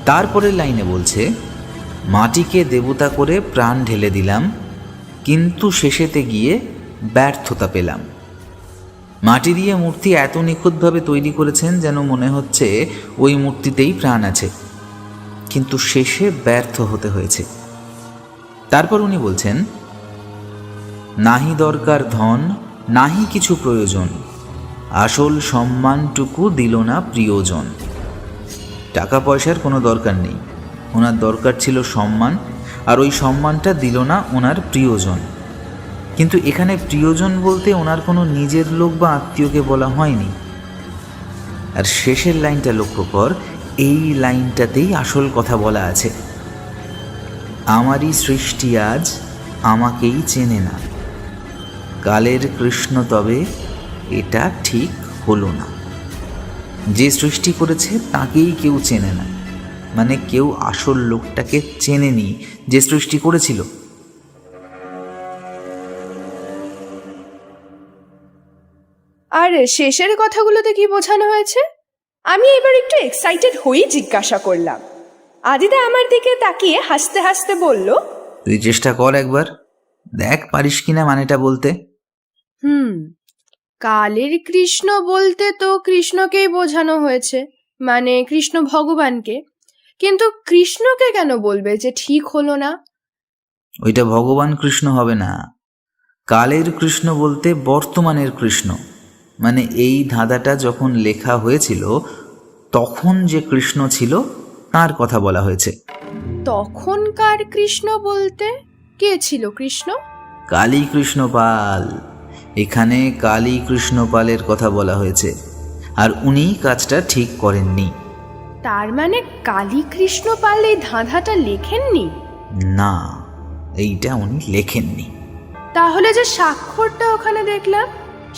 তারপরের লাইনে বলছে, মাটিকে দেবতা করে প্রাণ ঢেলে দিলাম, কিন্তু শেষেতে গিয়ে ব্যর্থতা পেলাম। মাটি দিয়ে মূর্তি এত নিখুঁতভাবে তৈরি করেছেন যেন মনে হচ্ছে ওই মূর্তিতেই প্রাণ আছে, কিন্তু শেষে ব্যর্থ হতে হয়েছে। তারপর উনি বলছেন, নাহি দরকার ধন, নাহি কিছু প্রয়োজন, আসল সম্মানটুকু দিল না প্রিয়জন। টাকা পয়সার কোনো দরকার নেই, ওনার দরকার ছিল সম্মান, আর ওই সম্মানটা দিল না ওনার প্রিয়জন। কিন্তু এখানে প্রিয়জন বলতে ওনার কোনো নিজের লোক বা আত্মীয়কে বলা হয়নি। আর শেষের লাইনটা লক্ষ্য কর, এই লাইনটাতেই আসল কথা বলা আছে, আমারই সৃষ্টি আজ আমাকেই চেনে না। কালের কৃষ্ণ, তবে এটা ঠিক হলো না। যে সৃষ্টি করেছে তাকেই কেউ চেনে না, মানে কেউ আসল লোকটাকে চেনেনি যে সৃষ্টি করেছিল। আর শেষের কথাগুলোতে কি বোঝানো হয়েছে? আমি এবার একটু এক্সাইটেড হয়েই জিজ্ঞাসা করলাম। আদিদা আমার দিকে তাকিয়ে হাসতে হাসতে বলল, তুই চেষ্টা কর একবার, দেখ পারিস কিনা মানেটা বলতে। কালের কৃষ্ণ বলতে তো কৃষ্ণকেই বোঝানো হয়েছে, মানে কৃষ্ণ ভগবানকে। কিন্তু কৃষ্ণকে কেন বলবে যে ঠিক হলো না? ওইটা ভগবান কৃষ্ণ হবে না। কালের কৃষ্ণ বলতে বর্তমানের কৃষ্ণ, মানে এই ধাঁধাটা যখন লেখা হয়েছিল তখন যে কৃষ্ণ ছিল তার কথা বলা হয়েছে। তখনকার কৃষ্ণ বলতে কে ছিল কৃষ্ণ? কালী কৃষ্ণ পাল। এখানে কালী কৃষ্ণ পালের কথা বলা হয়েছে, আর উনি কাজটা ঠিক করেননি। তার মানে কালী কৃষ্ণ পাল এই ধাঁধাটা লেখেননি? না, এইটা উনি লেখেননি। তাহলে যে স্বাক্ষরটা ওখানে দেখলাম,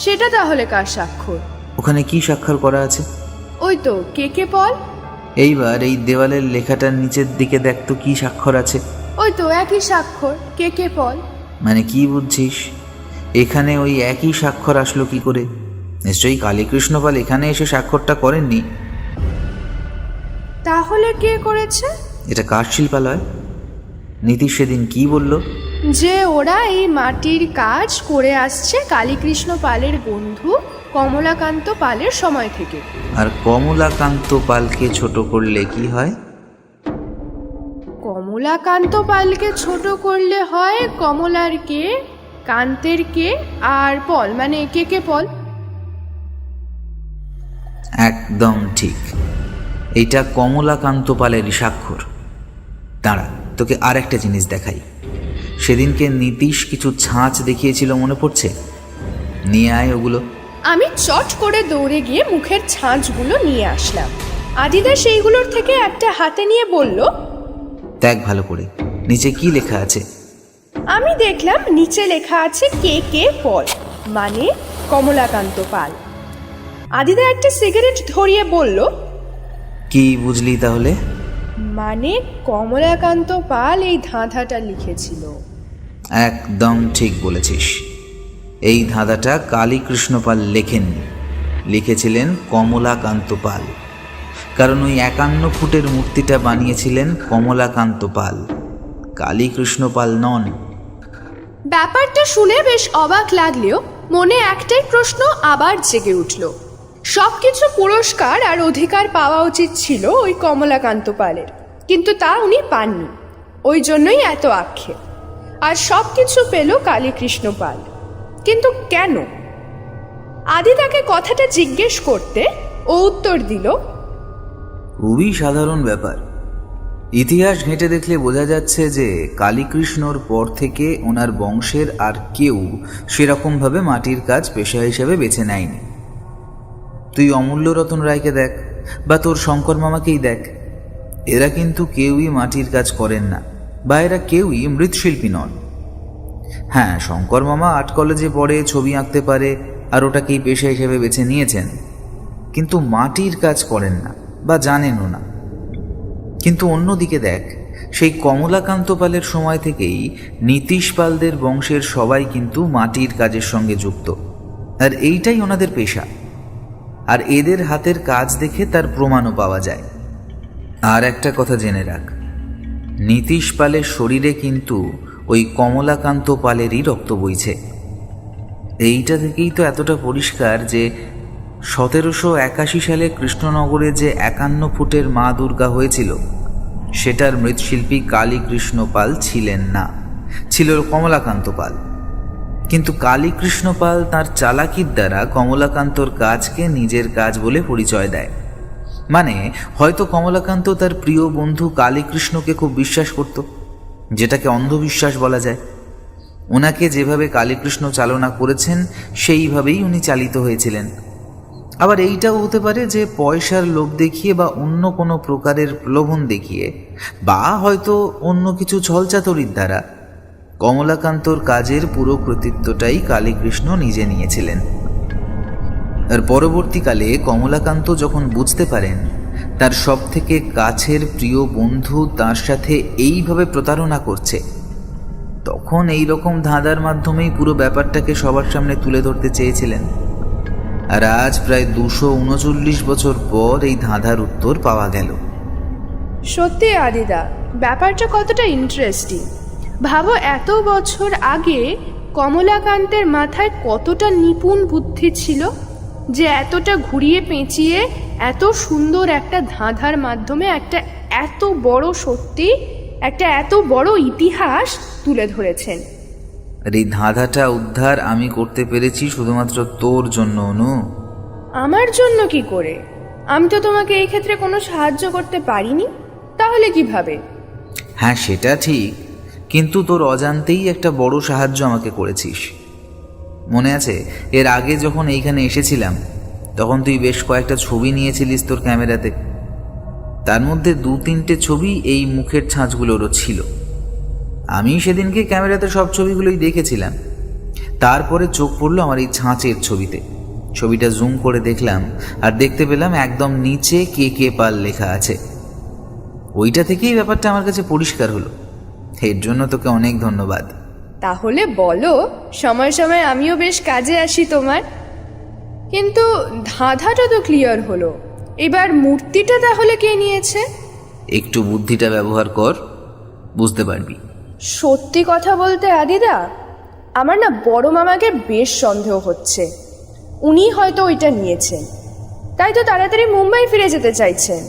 সেটা তাহলে কার স্বাক্ষর? ওখানে কি স্বাক্ষর করা আছে? ওই তো কে পল। এইবার এই দেওয়ালের লেখাটার নিচের দিকে দেখ তো কি স্বাক্ষর আছে। ওই তো একই স্বাক্ষর, কে পল। মানে কি বুঝছিস? এখানে ওই একই স্বাক্ষর আসলো কি করে? নিশ্চয়ই কালীকৃষ্ণ পাল এখানে এসে স্বাক্ষরটা করেননি। তাহলে কে করেছে? এটা কার শিল্পালয়? নীতিশ সেদিন কি বলল? যে ওরা এই মাটির কাজ করে আসছে কালীকৃষ্ণ পালের বন্ধু কমলাকান্ত পালের সময় থেকে। আর কমলাকান্ত পালকে ছোট করলে কি হয়? কমলাকান্ত পালকে ছোট করলে হয় কমলার কে, কান্তের কে, আর পল মানে কে পল। একদম ঠিক, এইটা কমলাকান্ত পালেরই স্বাক্ষর। দাঁড়া, তোকে আর একটা জিনিস দেখাই। সেদিনকে নীতিশ কিছু ছাঁচ দেখিয়েছিল, মনে পড়ছে? নিয়ে আয় ওগুলো। আমি চট করে দৌড়ে গিয়ে মুখের ছাঁচগুলো নিয়ে আসলাম। আদিদা সেইগুলোর থেকে একটা হাতে নিয়ে বলল, দেখ ভালো করে নিচে কি লেখা আছে। আমি দেখলাম নিচে লেখা আছে কে পল, মানে কমলাকান্ত পাল। আদিদা একটা সিগারেট ধরিয়ে বলল, কি বুঝলি তাহলে? মানে কমলাকান্ত পাল এই ধাঁধাটা লিখেছিল। একদম ঠিক বলেছিস। এই ধাঁধাটা কালীকৃষ্ণ পাল লেখেননি, লিখেছিলেন কমলাকান্ত পাল। কারণ ওই 51 ফুটের মূর্তিটা বানিয়েছিলেন কমলাকান্ত পাল, কালীকৃষ্ণ পাল নন। ব্যাপারটা শুনে বেশ অবাক লাগলেও মনে একটাই প্রশ্ন আবার জেগে উঠল। সবকিছু পুরস্কার আর অধিকার পাওয়া উচিত ছিল ওই কমলাকান্ত পালের, কিন্তু তা উনি পাননি। ওই জন্যই এত আক্ষেপ। আর সবকিছু পেল কালীকৃষ্ণ পাল, কিন্তু কেন? আদিদাকে কথাটা জিজ্ঞেস করতে ও উত্তর দিল, খুবই সাধারণ ব্যাপার। ইতিহাস ঘেঁটে দেখলে বোঝা যাচ্ছে যে কালীকৃষ্ণর পর থেকে ওনার বংশের আর কেউ সেরকমভাবে মাটির কাজ পেশা হিসেবে বেছে নেয়নি। তুই অমূল্য রতন রায়কে দেখ, বা তোর শঙ্কর মামাকেই দেখ, এরা কিন্তু কেউই মাটির কাজ করেন না, বা এরা কেউই মৃৎশিল্পী নন। হ্যাঁ, শঙ্কর মামা আর্ট কলেজে পড়ে, ছবি আঁকতে পারে, আর ওটাকেই পেশা হিসেবে বেছে নিয়েছেন, কিন্তু মাটির কাজ করেন না বা জানেনও না। কিন্তু অন্যদিকে দেখ, সেই কমলাকান্ত পালের সময় থেকেই নীতিশ পালদের বংশের সবাই কিন্তু মাটির কাজের সঙ্গে যুক্ত, আর এইটাই ওনাদের পেশা। আর এদের হাতের কাজ দেখে তার প্রমাণও পাওয়া যায়। আর একটা কথা জেনে রাখ, নীতিশ পালের শরীরে কিন্তু ওই কমলাকান্ত পালেরই রক্ত বইছে। এইটা থেকেই তো এতটা পরিষ্কার যে 1781 সালে কৃষ্ণনগরে যে 51 ফুটের মা দুর্গা হয়েছিল, সেটার মৃৎশিল্পী কালীকৃষ্ণ পাল ছিলেন না, ছিল কমলাকান্ত পাল। কিন্তু কালীকৃষ্ণ পাল তাঁর চালাকির দ্বারা কমলাকান্তর কাজকে নিজের কাজ বলে পরিচয় দেয়। মানে হয়তো কমলাকান্ত তার প্রিয় বন্ধু কালীকৃষ্ণকে খুব বিশ্বাস করত, যেটাকে অন্ধবিশ্বাস বলা যায়। ওনাকে যেভাবে কালীকৃষ্ণ চালনা করেছেন সেইভাবেই উনি চালিত হয়েছিলেন। আবার এইটাও হতে পারে যে পয়সার লোভ দেখিয়ে বা অন্য কোনো প্রকারের প্রলোভন দেখিয়ে, বা হয়তো অন্য কিছু ছলচাতুরির দ্বারা কমলাকান্তর কাজের পুরো কৃতিত্বটাই কালীকৃষ্ণ নিজে নিয়েছিলেন। আর পরবর্তীকালে কমলাকান্ত যখন বুঝতে পারেন তার সব থেকে কাছের প্রিয় বন্ধু তার সাথে এইভাবে প্রতারণা করছে, তখন এই রকম ধাঁধার মাধ্যমেই পুরো ব্যাপারটাকে সবার সামনে তুলে ধরতে চেয়েছিলেন। আর আজ প্রায় 239 বছর পর এই ধাঁধার উত্তর পাওয়া গেল। সত্যি আদিদা, ব্যাপারটা কতটা ইন্টারেস্টিং। ভাবো, এত বছর আগে কমলাকান্তের মাথায় কতটা নিপুণ বুদ্ধি ছিল যে এতটা ঘুরিয়ে পেঁচিয়ে এত সুন্দর একটা ধাঁধার মাধ্যমে একটা এত বড় সত্যি, একটা এত বড় ইতিহাস তুলে ধরেছেন। আর এই ধাঁধাটা উদ্ধার আমি করতে পেরেছি শুধুমাত্র তোর জন্য অনু। আমার জন্য কি করে? আমি তো তোমাকে এই ক্ষেত্রে কোনো সাহায্য করতে পারিনি, তাহলে কিভাবে? হ্যাঁ সেটা ঠিক, কিন্তু তোর অজান্তেই একটা বড় সাহায্য আমাকে করেছিস। মনে আছে এর আগে যখন এইখানে এসেছিলাম তখন তুই বেশ কয়েকটা ছবি নিয়েছিলিস তোর ক্যামেরাতে, তার মধ্যে 2-3টে ছবি এই মুখের ছাঁচগুলোরও ছিল। আমি সেদিনকে ক্যামেরাতে সব ছবিগুলোই দেখেছিলাম, তারপরে চোখ পড়লো আমার এই ছাঁচের ছবিতে। ছবিটা জুম করে দেখলাম আর দেখতে পেলাম একদম নিচে কে পাল লেখা আছে। ওইটা থেকেই ব্যাপারটা আমার কাছে পরিষ্কার হলো। এর জন্য তোকে অনেক ধন্যবাদ। তাহলে বলো, সময় সময় আমিও বেশ কাজে আসি তোমার। কিন্তু ধাঁধাটা তো ক্লিয়ার হলো, এবার মূর্তিটা তাহলে কে নিয়েছে? একটু বুদ্ধিটা ব্যবহার কর, বুঝতে পারবি। সত্যি কথা বলতে আদিদা, আমার না বড় মামাকে বেশ সন্দেহ হচ্ছে। উনি হয়তো ওইটা নিয়েছেন, তাই তো তাড়াতাড়ি মুম্বাই ফিরে যেতে চাইছেন।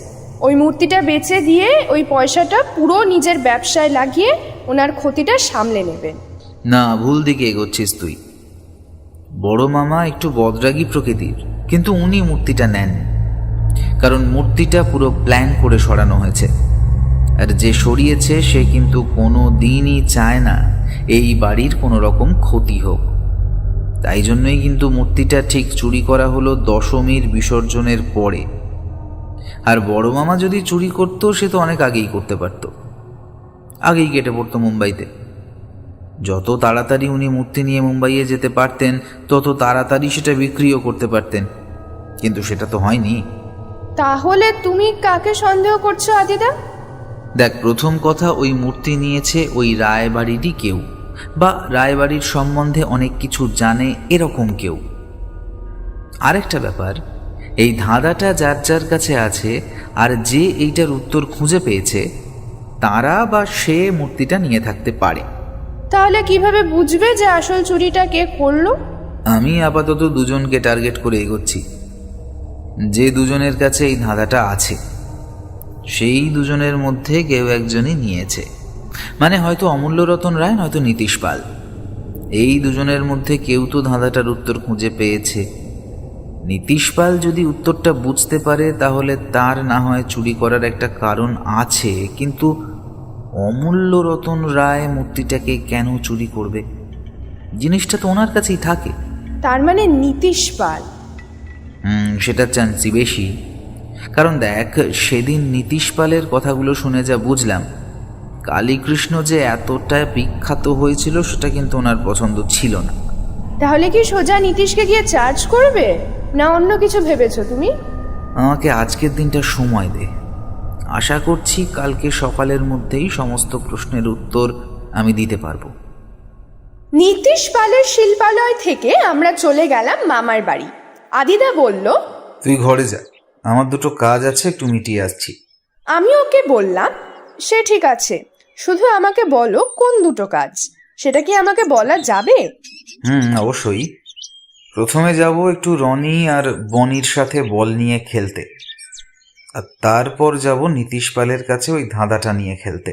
ওই মূর্তিটা বেচে দিয়ে ওই পয়সাটা পুরো নিজের ব্যবসায় লাগিয়ে ওনার ক্ষতিটা সামলে নেবেন। না, ভুল দিকে এগোচ্ছিস তুই। বড় মামা একটু বদরাগী প্রকৃতির, কিন্তু উনি মূর্তিটা নেন, কারণ মূর্তিটা পুরো প্ল্যান করে সরানো হয়েছে। আর যে সরিয়েছে সে কিন্তু কোনো দিনই চায় না এই বাড়ির কোনো রকম ক্ষতি হোক। তাই জন্যই কিন্তু মূর্তিটা ঠিক চুরি করা হলো দশমীর বিসর্জনের পরে। আর বড় মামা যদি চুরি করতো সে তো অনেক আগেই করতে পারত, আগেই কেটে পড়তো মুম্বাইতে। যত তাড়াতাড়ি উনি মূর্তি নিয়ে মুম্বাইয়ে যেতে পারতেন তত তাড়াতাড়ি সেটা বিক্রিও করতে পারতেন, কিন্তু সেটা তো হয়নি। তাহলে তুমি কাকে সন্দেহ করছো আদিদা? দেখ, প্রথম কথা, ওই মূর্তি নিয়েছে ওই রায়বাড়িরই কেউ, বা রায়বাড়ির সম্বন্ধে অনেক কিছু জানে এরকম কেউ। আরেকটা ব্যাপার, এই ধাঁধাটা যার যার কাছে আছে আর যে এইটার উত্তর খুঁজে পেয়েছে তারা বা সে মূর্তিটা নিয়ে থাকতে পারে। তাহলে কিভাবে বুঝবে যে আসল চুরিটা কে করলো? আমি আপাতত দুজনকে টার্গেট করে এগোচ্ছি। যে দুজনের কাছে এই ধাঁধাটা আছে সেই দুজনের মধ্যে কেউ একজনই নিয়েছে, মানে হয়তো অমূল্যরতন রায়, নয়তো নীতিশ পাল। এই দুজনের মধ্যে কেউ তো ধাঁধাটার উত্তর খুঁজে পেয়েছে। নীতিশ পাল যদি উত্তরটা বুঝতে পারে তাহলে তার না হয় চুরি করার একটা কারণ আছে, কিন্তু অমূল্যরতন রায় মূর্তিটাকে কেন চুরি করবে? জিনিসটা তো ওনার কাছেই থাকে। তার মানে নীতিশ পাল? সেটার চান্সই বেশি, কারণ দেখ, সেদিন নীতিশ পালের কথাগুলো শুনে যা বুঝলাম, কালীকৃষ্ণ যে এতটা বিখ্যাত হয়েছিল সেটা কিন্তু ওনার পছন্দ ছিল না। তাহলে কি সোজা নীতিশকে গিয়ে চার্জ করবে, না অন্য কিছু ভেবেছো তুমি? আমাকে আজকের দিনটা সময় দে, আশা করছি কালকে সকালের মধ্যেই সমস্ত প্রশ্নের উত্তর আমি দিতে পারবো। নীতিশ পালের শিল্পালয় থেকে আমরা চলে গেলাম মামার বাড়ি। আদিদা বলল, তুই ঘরে যা, আমার দুটো কাজ আছে, একটু মিটিয়ে আসছি। আমি ওকে বললাম, সে ঠিক আছে, শুধু আমাকে বলো কোন দুটো কাজ, সেটা কি আমাকে বলা যাবে? অবশ্যই। প্রথমে যাব একটু রনি আর বনির সাথে বল নিয়ে খেলতে, আর তারপর যাব নীতিশ পালের কাছে ওই ধাঁধাটা নিয়ে খেলতে।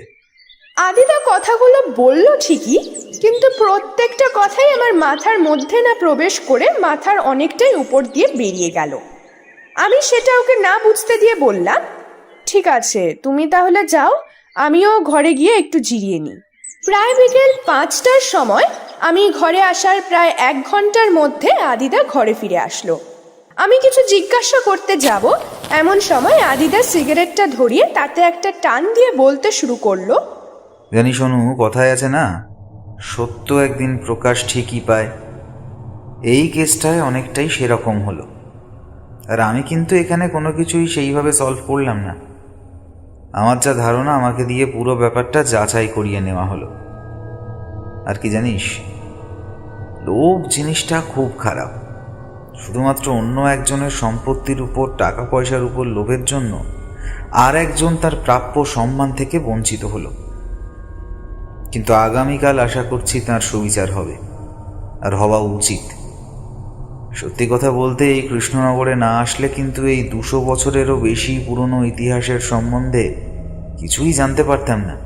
আদিদা কথাগুলো বললো ঠিকই, কিন্তু প্রত্যেকটা কথাই আমার মাথার মধ্যে না প্রবেশ করে মাথার অনেকটাই উপর দিয়ে বেরিয়ে গেল। আমি সেটা ওকে না বুঝতে দিয়ে বললাম, ঠিক আছে তুমি তাহলে যাও, আমিও ঘরে গিয়ে একটু জিরিয়ে নিই। প্রায় বিকেল 5টার সময় আমি ঘরে আসার প্রায় 1 ঘন্টার মধ্যে আদিদা ঘরে ফিরে আসলো। আমি কিছু জিজ্ঞাসা করতে যাব এমন সময় আদিদা সিগারেটটা ধরিয়ে তাতে একটা টান দিয়ে বলতে শুরু করলো, জানি শোনু, কথায় আছে না, সত্য একদিন প্রকাশ ঠিকই পায়। এই কেসটায় অনেকটাই সেরকম হলো। আর আমি কিন্তু এখানে কোনো কিছুই সেইভাবে সলভ করলাম না। আমার যা ধারণা, আমাকে দিয়ে পুরো ব্যাপারটা যাচাই করিয়ে নেওয়া হলো। আর কি জানিস, লোভ জিনিসটা খুব খারাপ। শুধুমাত্র অন্য একজনের সম্পত্তির উপর, টাকা পয়সার উপর লোভের জন্য আর একজন তার প্রাপ্য সম্মান থেকে বঞ্চিত হলো। কিন্তু আগামীকাল আশা করছি তার সুবিচার হবে, আর হওয়া উচিত। সত্যি কথা বলতে, এই কৃষ্ণনগরে না আসলে কিন্তু এই 200 বছরেরও বেশি পুরনো ইতিহাসের সম্বন্ধে কিছুই জানতে পারতাম না।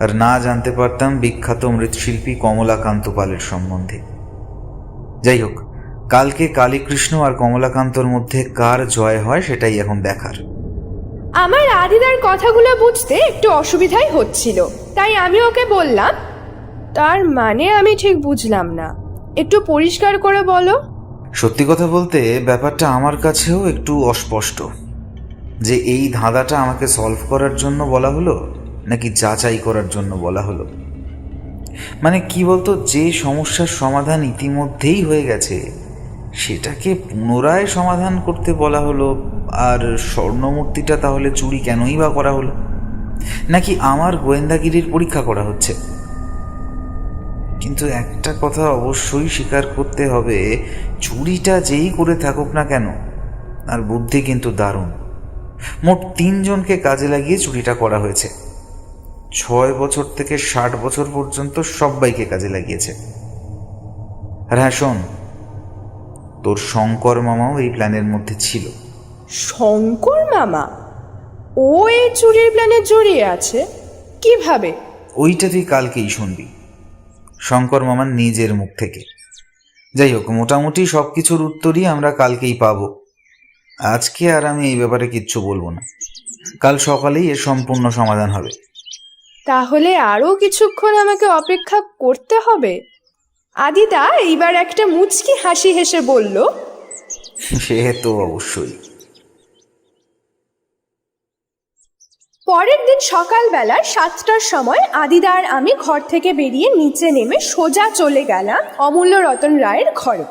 আর না জানতে পারতাম বিখ্যাত মৃৎশিল্পী কমলাকান্ত পালের সম্বন্ধে। যাই হোক, কালকে কালীকৃষ্ণ আর কমলাকান্তর মধ্যে কার জয় হয় সেটাই এখন দেখার। আমার আদিদার কথাগুলো বুঝতে একটু অসুবিধাই হচ্ছিল, তাই আমি ওকে বললাম, তার মানে আমি ঠিক বুঝলাম না, একটু পরিষ্কার করে বলো। সত্যি কথা বলতে, ব্যাপারটা আমার কাছেও একটু অস্পষ্ট যে এই ধাঁধাটা আমাকে সলভ করার জন্য বলা হলো নাকি যাচাই করার জন্য বলা হলো। মানে কি বলতো, যে সমস্যার সমাধান ইতিমধ্যেই হয়ে গেছে সেটাকে পুনরায় সমাধান করতে বলা হলো, আর স্বর্ণমূর্তিটা তাহলে চুরি কেনই বা করা হলো? নাকি আমার গোয়েন্দাগিরির পরীক্ষা করা হচ্ছে? কিন্তু একটা কথা অবশ্যই স্বীকার করতে হবে, চুরিটা যেই করে থাকুক না কেন, আর বুদ্ধি কিন্তু দারুণ। মোট 3 জনকে কাজে লাগিয়ে চুরিটা করা হয়েছে। 6 বছর থেকে 60 বছর পর্যন্ত সবাইকে কাজে লাগিয়েছে। আর হ্যাঁ শোন, তোর শঙ্কর মামাও এই প্ল্যানের মধ্যে ছিল। শঙ্কর মামা? ও এই চুরির প্ল্যানে জড়িয়ে আছে? কিভাবে? ওইটা তুই কালকেই শুনবি শঙ্কর মামার নিজের মুখ থেকে। যাই হোক, মোটামুটি সব কিছুর উত্তরই আমরা কালকেই পাবো। আজকে আর আমি এই ব্যাপারে কিচ্ছু বলবো না। কাল সকালেই এর সম্পূর্ণ সমাধান হবে। তাহলে আরও কিছুক্ষণ আমাকে অপেক্ষা করতে হবে? আদিদা এইবার একটা মুচকি হাসি হেসে বলল, সে তো অবশ্যই। পরের দিন সকালবেলা 7টার সময় আদিদা আর আমি ঘর থেকে বেরিয়ে নিচে নেমে সোজা চলে গেলাম অমূল্য রতন রায়ের ঘরে।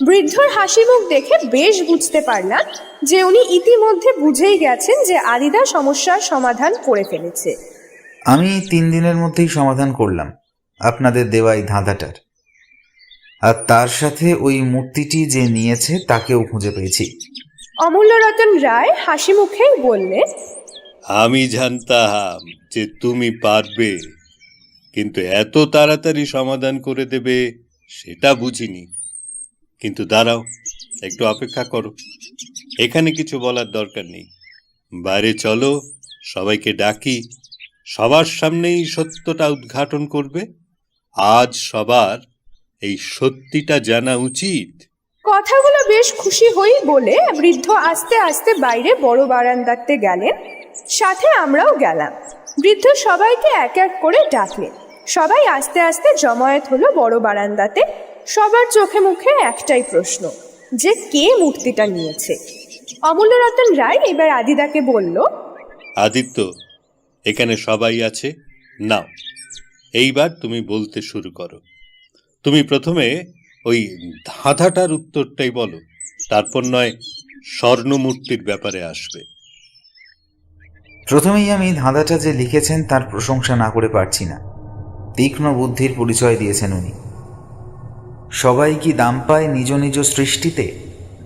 বৃদ্ধর হাসি মুখ দেখে বেশ বুঝতে পারলাম যে উনি ইতিমধ্যে বুঝেই গেছেন যে আদিদা সমস্যার সমাধান করে ফেলেছে। আমি 3 দিনের মধ্যেই সমাধান করলাম আপনাদের দেওয়া এই ধাঁধাটার। আর তার সাথে ওই মূর্তিটি যে নিয়েছে তাকেও খুঁজে পেয়েছি। অমূল্য রতন রায় হাসি মুখেই বললেন, আমি জানতাম যে তুমি পারবে, কিন্তু এত তাড়াতাড়ি সমাধান করে দেবে সেটা বুঝিনি। কিন্তু দাঁড়াও, একটু অপেক্ষা করো। এখানে কিছু বলার দরকার নেই, বাইরে চলো, সবাইকে ডাকি, সবার সামনেই সত্যটা উদ্ঘাটন করবে। আজ সবার এই সত্যিটা জানা উচিত। কথাগুলো বেশ খুশি হই বলে বৃদ্ধ আস্তে আস্তে বাইরে বড় বারান্দাতে গেলেন, সাথে আমরাও গেলাম। বৃদ্ধ সবাইকে এক এক করে ডাকলেন। সবাই আস্তে আস্তে জমায়েত হলো বড় বারান্দাতে। সবার চোখে মুখে একটাই প্রশ্ন, যে কে মূর্তিটা নিয়েছে। অমূল্য রতন রায় এবার আদিদাকে বলল, আদিত্য, এখানে সবাই আছে, নাও এইবার তুমি বলতে শুরু করো। তুমি প্রথমে ওই ধাঁধাটার উত্তরটাই বলো, তারপর নয় স্বর্ণমূর্তির ব্যাপারে আসবে। প্রথমেই আমি ধাঁধাটা যে লিখেছেন তার প্রশংসা না করে পারছি না। তীক্ষ্ণ বুদ্ধির পরিচয় দিয়েছেন উনি। সবাই কি দাম পায় নিজ নিজ সৃষ্টিতে?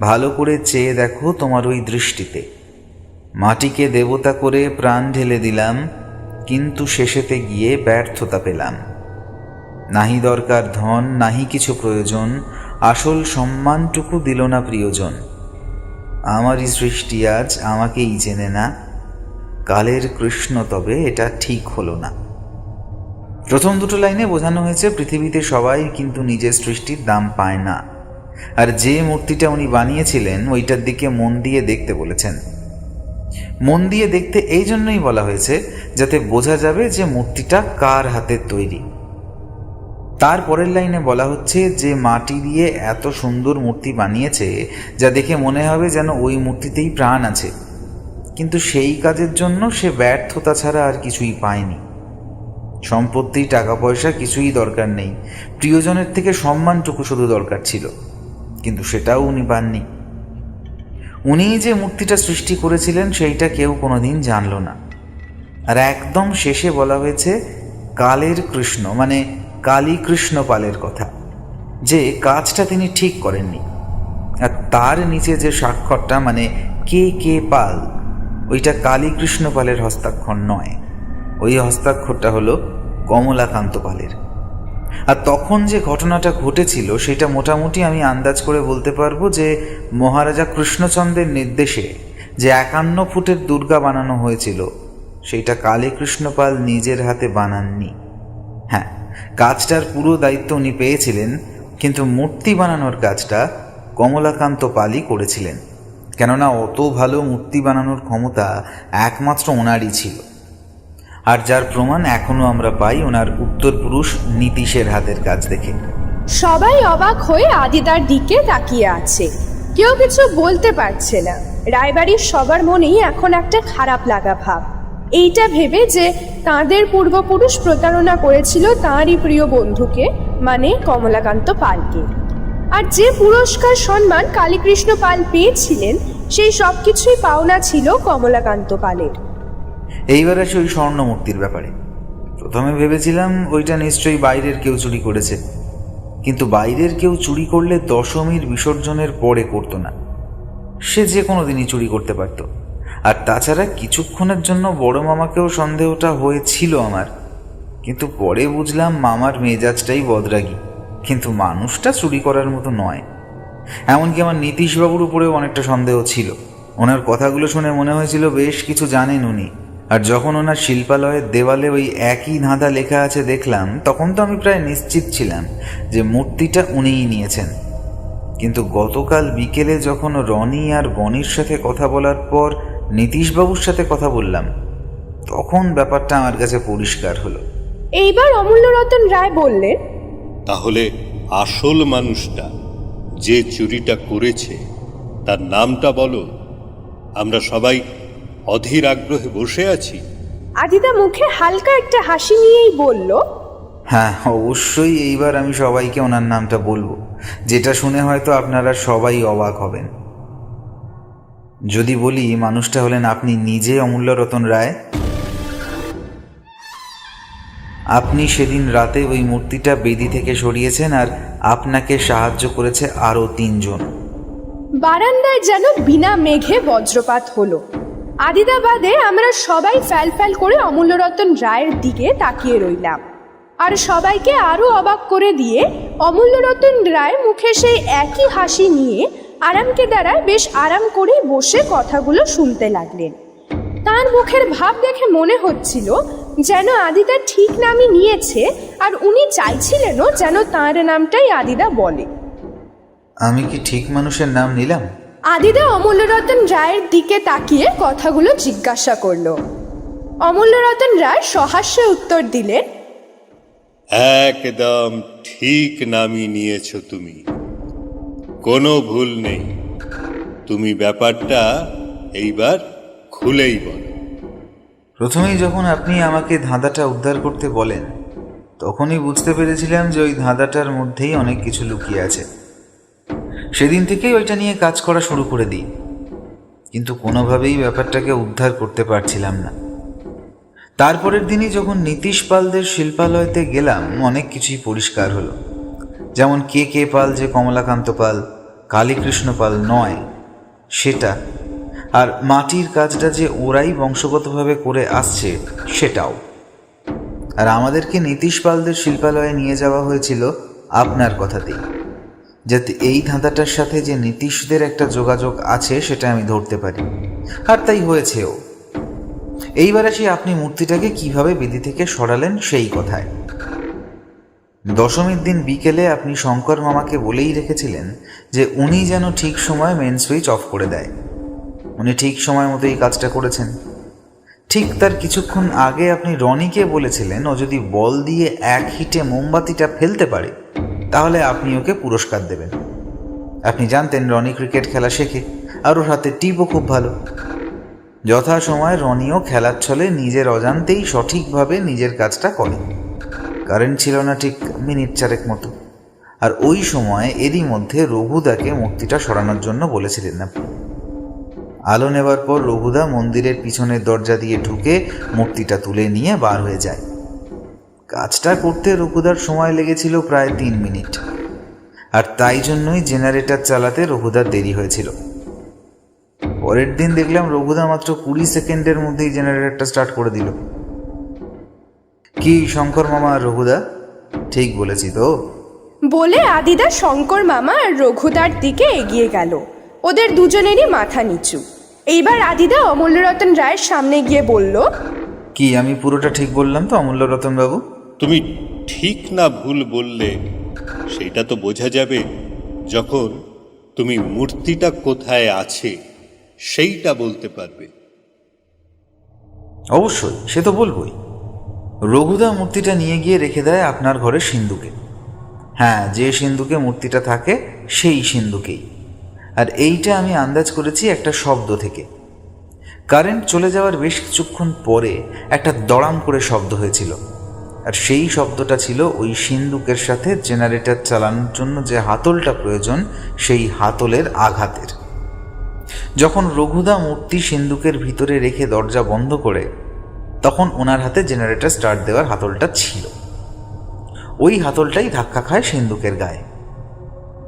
ভালো করে চেয়ে দেখো তোমার ওই দৃষ্টিতে। মাটিকে দেবতা করে প্রাণ ঢেলে দিলাম, কিন্তু শেষেতে গিয়ে ব্যর্থতা পেলাম। নাহি দরকার ধন, নাহি কিছু প্রয়োজন, আসল সম্মানটুকু দিল না প্রিয়জন। আমারই সৃষ্টি আজ আমাকেই জেনে না, কালের কৃষ্ণ তবে এটা ঠিক হলো না। প্রথম দুটো লাইনে বোঝানো হয়েছে পৃথিবীতে সবাই কিন্তু নিজের সৃষ্টির দাম পায় না। আর যে মূর্তিটা উনি বানিয়েছিলেন ওইটার দিকে মন দিয়ে দেখতে বলেছেন। মন দিয়ে দেখতে এই জন্যই বলা হয়েছে যাতে বোঝা যাবে যে মূর্তিটা কার হাতের তৈরি। তারপরের লাইনে বলা হচ্ছে যে মাটি দিয়ে এত সুন্দর মূর্তি বানিয়েছে যা দেখে মনে হবে যেন ওই মূর্তিতেই প্রাণ আছে, কিন্তু সেই কাজের জন্য সে ব্যর্থতা ছাড়া আর কিছুই পায়নি। সম্পত্তি, টাকা পয়সা কিছুই দরকার নেই, প্রিয়জনের থেকে সম্মানটুকু শুধু দরকার ছিল, কিন্তু সেটাও উনি পাননি। উনি যে মূর্তিটা সৃষ্টি করেছিলেন সেইটা কেউ কোনোদিন জানল না। আর একদম শেষে বলা হয়েছে কালের কৃষ্ণ মানে কালী কৃষ্ণ পালের কথা, যে কাজটা তিনি ঠিক করেননি। আর তার নিচে যে স্বাক্ষরটা মানে কে পাল, ওইটা কালী কৃষ্ণ পালের হস্তাক্ষর নয়, ওই হস্তাক্ষরটা হলো কমলাকান্ত পালের। আর তখন যে ঘটনাটা ঘটেছিল সেটা মোটামুটি আমি আন্দাজ করে বলতে পারবো যে মহারাজা কৃষ্ণচন্দ্রের নির্দেশে যে 51 ফুটের দুর্গা বানানো হয়েছিল সেইটা কালী কৃষ্ণ পাল নিজের হাতে বানাননি। হ্যাঁ, কাজটার পুরো দায়িত্ব উনি পেয়েছিলেন, কিন্তু মূর্তি বানানোর কাজটা কমলাকান্ত পালই করেছিলেন, কেননা অত ভালো মূর্তি বানানোর ক্ষমতা একমাত্র ওনারই ছিল। আর যার প্রমাণ এখনো আমরা পাই ওনার উত্তরপুরুষ নীতিশের হাতের কাজ দেখে। সবাই অবাক হয়ে আদিদার দিকে তাকিয়ে আছে, কেউ কিছু বলতে পারছে না। রায়বাড়ির সবার মনেই এখন একটা খারাপ লাগা ভাব, এইটা ভেবে যে তাঁদের পূর্বপুরুষ প্রতারণা করেছিল তাঁরই প্রিয় বন্ধুকে মানে কমলাকান্ত পালকে। আর যে পুরস্কার সম্মান কালীকৃষ্ণ পাল পেয়েছিলেন সেই সব কিছুই পাওনা ছিল কমলাকান্ত পালের। এইবার আসে ওই স্বর্ণ মূর্তির ব্যাপারে। প্রথমে ভেবেছিলাম ওইটা নিশ্চয়ই বাইরের কেউ চুরি করেছে, কিন্তু বাইরের কেউ চুরি করলে দশমীর বিসর্জনের পরে করতো না, সে যে কোনো দিনই চুরি করতে পারত। আর তাছাড়া কিছুক্ষণের জন্য বড় মামাকেও সন্দেহটা হয়েছিল আমার, কিন্তু পরে বুঝলাম মামার মেজাজটাই বদরাগী, কিন্তু মানুষটা চুরি করার মতো নয়। এমনকি আমার নীতিশবাবুর উপরেও অনেকটা সন্দেহ ছিল। ওনার কথাগুলো শুনে মনে হয়েছিল বেশ কিছু জানেন উনি। আর যখন ওনার শিল্পালয়ের দেওয়ালে ওই একই ধাঁধা লেখা আছে দেখলাম, তখন তো আমি প্রায় নিশ্চিত ছিলাম যে মূর্তিটা উনিই নিয়েছেন। কিন্তু গতকাল বিকেলে যখন রনি আর বনির সাথে কথা বলার পর নীতিশবাবুর সাথে কথা বললাম, তখন ব্যাপারটা আমার কাছে পরিষ্কার হলো। এইবার অমূল্যরতন রায় বললেন, তাহলে আসল মানুষটা যে চুরিটা করেছে তার নামটা বলো, আমরা সবাই অধীর আগ্রহে বসে আছি। আদিদা মুখে হালকা একটা হাসি নিয়েই বলল, হ্যাঁ, অবশ্যই এইবার আমি সবাইকে ওনার নামটা বলবো, যেটা শুনে হয়তো আপনারা সবাই অবাক হবেন। যদি বলি মানুষটা হলেন আপনি নিজে, অমূল্যরতন রায়। আপনি সেদিন রাতে ওই মূর্তিটা বেদি থেকে সরিয়েছেন আর আপনাকে সাহায্য করেছে আরও 3 জন। বারান্দায় যেন বিনা মেঘে বজ্রপাত হলো। আদিদা বাদে আমরা সবাই ফ্যাল ফ্যাল করে অমূল্যরতন রায়ের দিকে তাকিয়ে রইলাম। আর সবাইকে আরো অবাক করে দিয়ে অমূল্যরতন রায় মুখে সেই একই হাসি নিয়ে আরামকে দ্বারায় বেশ আরাম করে বসে কথাগুলো শুনতে লাগলেন। তার মুখের ভাব দেখে মনে হচ্ছিল যেন আদিদা ঠিক নামই নিয়েছে, আর উনি চাইছিলেনও যেন তাঁর নামটাই আদিদা বলে। আমি কি ঠিক মানুষের নাম নিলাম? আদিদা অমূল্যরতন রায়ের দিকে তাকিয়ে কথাগুলো জিজ্ঞাসা করল। অমূল্যরতন রায় সহাস্যে উত্তর দিলেন, একদম ঠিক নামই নিয়েছ তুমি, কোনো ভুল নেই। তুমি ব্যাপারটা এইবার খুলেই বলো। প্রথমেই যখন আপনি আমাকে ধাঁধাটা উদ্ধার করতে বলেন, তখনই বুঝতে পেরেছিলাম যে ওই ধাঁধাটার মধ্যেই অনেক কিছু লুকিয়ে আছে। সেদিন থেকেই ওইটা নিয়ে কাজ করা শুরু করে দিই, কিন্তু কোনোভাবেই ব্যাপারটাকে উদ্ধার করতে পারছিলাম না। তারপরের দিনই যখন নীতিশ পালদের শিল্পালয়তে গেলাম, অনেক কিছুই পরিষ্কার হলো। যেমন কে পাল যে কমলাকান্ত পাল, কালীকৃষ্ণ পাল নয় সেটা, আর মাটির কাজটা যে ওরাই বংশগতভাবে করে আসছে সেটাও। আর আমাদেরকে নীতিশ পালদের শিল্পালয়ে নিয়ে যাওয়া হয়েছিল আপনার কথাতেই, যাতে এই ধাঁধাটার সাথে যে নীতিশদের একটা যোগাযোগ আছে সেটা আমি ধরতে পারি। আর তাই হয়েছেও। এইবার আসি আপনি মূর্তিটাকে কিভাবে বেদি থেকে সরালেন সেই কথায়। দশমীর দিন বিকেলে আপনি শঙ্কর মামাকে বলেই রেখেছিলেন যে উনি যেন ঠিক সময় মেন সুইচ অফ করে দেয়। উনি ঠিক সময় মতো এই কাজটা করেছেন। ঠিক তার কিছুক্ষণ আগে আপনি রনিকে বলেছিলেন ও যদি বল দিয়ে 1 হিটে মোমবাতিটা ফেলতে পারে তাহলে আপনি ওকে পুরস্কার দেবেন। আপনি জানতেন রনি ক্রিকেট খেলা শেখে আর ওর হাতে টিপও খুব ভালো। যথাসময় রনিও খেলার ছলে নিজের অজান্তেই সঠিকভাবে নিজের কাজটা করে। কারেন্ট ছিল না ঠিক মিনিট 4 মতো, আর ওই সময় এরই মধ্যে রঘুদাকে মূর্তিটা সরানোর জন্য বলেছিলেন আপনি। আলো নেবার পর রঘুদা মন্দিরের পিছনের দরজা দিয়ে ঢুকে মূর্তিটা তুলে নিয়ে বার হয়ে যায়। কাজটা করতে রঘুদার সময় লেগেছিল প্রায় 3 মিনিট, আর তাই জন্যই জেনারেটর চালাতে রঘুদার দেরি হয়েছিল। পরের দিন দেখলাম রঘুদা মাত্র 20 সেকেন্ডের মধ্যেই জেনারেটরটা স্টার্ট করে দিল। কি শঙ্কর মামা আর রঘুদা, ঠিক বলেছি তো? বলে আদিদা শঙ্কর মামা আর রঘুদার দিকে এগিয়ে গেল। ওদের দুজনেরই মাথা নিচু। এইবার আদিদা অমূল্যরতন রায়ের সামনে গিয়ে বলল, কি আমি পুরোটা ঠিক বললাম তো অমূল্যরতন বাবু? তুমি ঠিক না ভুল বললে সেটা তো বোঝা যাবে যখন তুমি মূর্তিটা কোথায় আছে সেইটা বলতে পারবে। অবশ্যই, সে তো বলবই। রঘুদা মূর্তিটা নিয়ে গিয়ে রেখে দেয় আপনার ঘরের সিন্ধুকে। হ্যাঁ, যে সিন্ধুকে মূর্তিটা থাকে সেই সিন্ধুকেই। আর এইটা আমি আন্দাজ করেছি একটা শব্দ থেকে। কারেন্ট চলে যাওয়ার বেশ কিছুক্ষণ পরে একটা দড়াম করে শব্দ হয়েছিল, আর সেই শব্দটা ছিল ওই সিন্ধুকের সাথে জেনারেটর চালানোর জন্য যে হাতলটা প্রয়োজন সেই হাতলের আঘাতের। যখন রঘুদা মূর্তি সিন্ধুকের ভিতরে রেখে দরজা বন্ধ করে, তখন ওনার হাতে জেনারেটর স্টার্ট দেওয়ার হাতলটা ছিল। ওই হাতলটাই ধাক্কা খায় সিন্ধুকের গায়ে।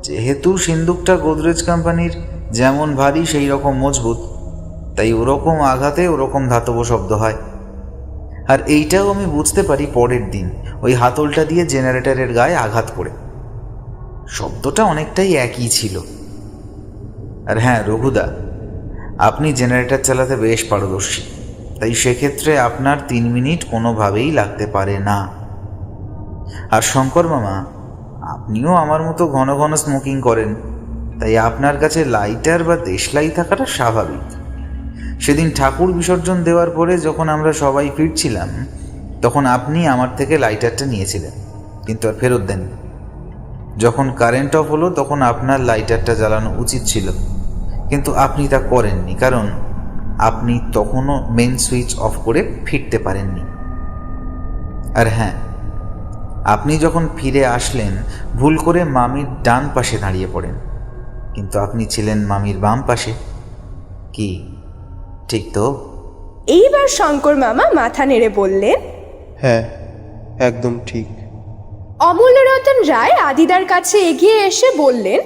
যেহেতু সিন্ধুকটা গোদরেজ কোম্পানির যেমন ভারী সেই রকম মজবুত, তাই ওরকম আঘাতে ওরকম ধাতব শব্দ হয়। আর এইটাও আমি বুঝতে পারি পরের দিন ওই হাতলটা দিয়ে জেনারেটরের গায়ে আঘাত করে। শব্দটা অনেকটাই একই ছিল। আর হ্যাঁ রঘুদা, আপনি জেনারেটর চালাতে বেশ পারদর্শী, তাই সেক্ষেত্রে আপনার 3 মিনিট কোনোভাবেই লাগতে পারে না। আর শঙ্কর মামা, আপনিও আমার মতো ঘন ঘন স্মোকিং করেন, তাই আপনার কাছে লাইটার বা দেশলাই থাকাটা স্বাভাবিক। সেদিন ঠাকুর বিসর্জন দেওয়ার পরে যখন আমরা সবাই ফিরছিলাম, তখন আপনি আমার থেকে লাইটারটা নিয়েছিলেন, কিন্তু আর ফেরত দেন। যখন কারেন্ট অফ হলো তখন আপনার লাইটারটা জ্বালানো উচিত ছিল, কিন্তু আপনি তা করেননি, কারণ আপনি তখনও মেন সুইচ অফ করে ফিরতে পারেননি। আর হ্যাঁ, আপনি যখন ফিরে আসলেন ভুল করে মামির ডান পাশে দাঁড়িয়ে পড়েন, কিন্তু আপনি ছিলেন মামির বাম পাশে। কি ঠিক তো? এইবার শঙ্কর মামা মাথা নেড়ে বললেন, হ্যাঁ, একদম ঠিক। অমূল্যরতন রায় আদিদার কাছে এগিয়ে এসে বললেন,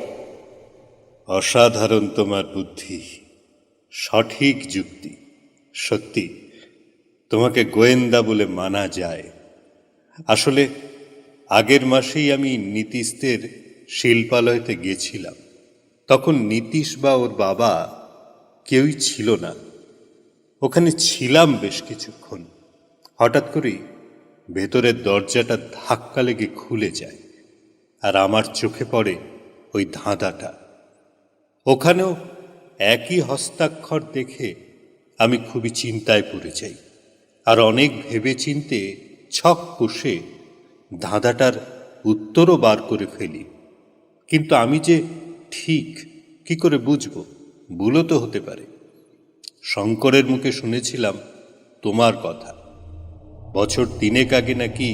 অসাধারণ তোমার বুদ্ধি, সঠিক যুক্তি। সত্যি তোমাকে গোয়েন্দা বলে মানা যায়। আসলে আগের মাসেই আমি নীতিশদের শিল্পালয়তে গেছিলাম। তখন নীতিশ বা ওর বাবা কেউই ছিল না। ওখানে ছিলাম বেশ কিছুক্ষণ। হঠাৎ করেই ভেতরের দরজাটা ধাক্কা লেগে খুলে যায়, আর আমার চোখে পড়ে ওই ধাঁধাটা। ওখানেও একই হস্তাক্ষর দেখে আমি খুবই চিন্তায় পড়ে যাই, আর অনেক ভেবে চিন্তে ছক কষে ধাঁধাটার উত্তরও বার করে ফেলি। কিন্তু আমি যে ঠিক কি করে বুঝব? ভুলও তো হতে পারে। শঙ্করের মুখে শুনেছিলাম তোমার কথা। বছর 3 আগে নাকি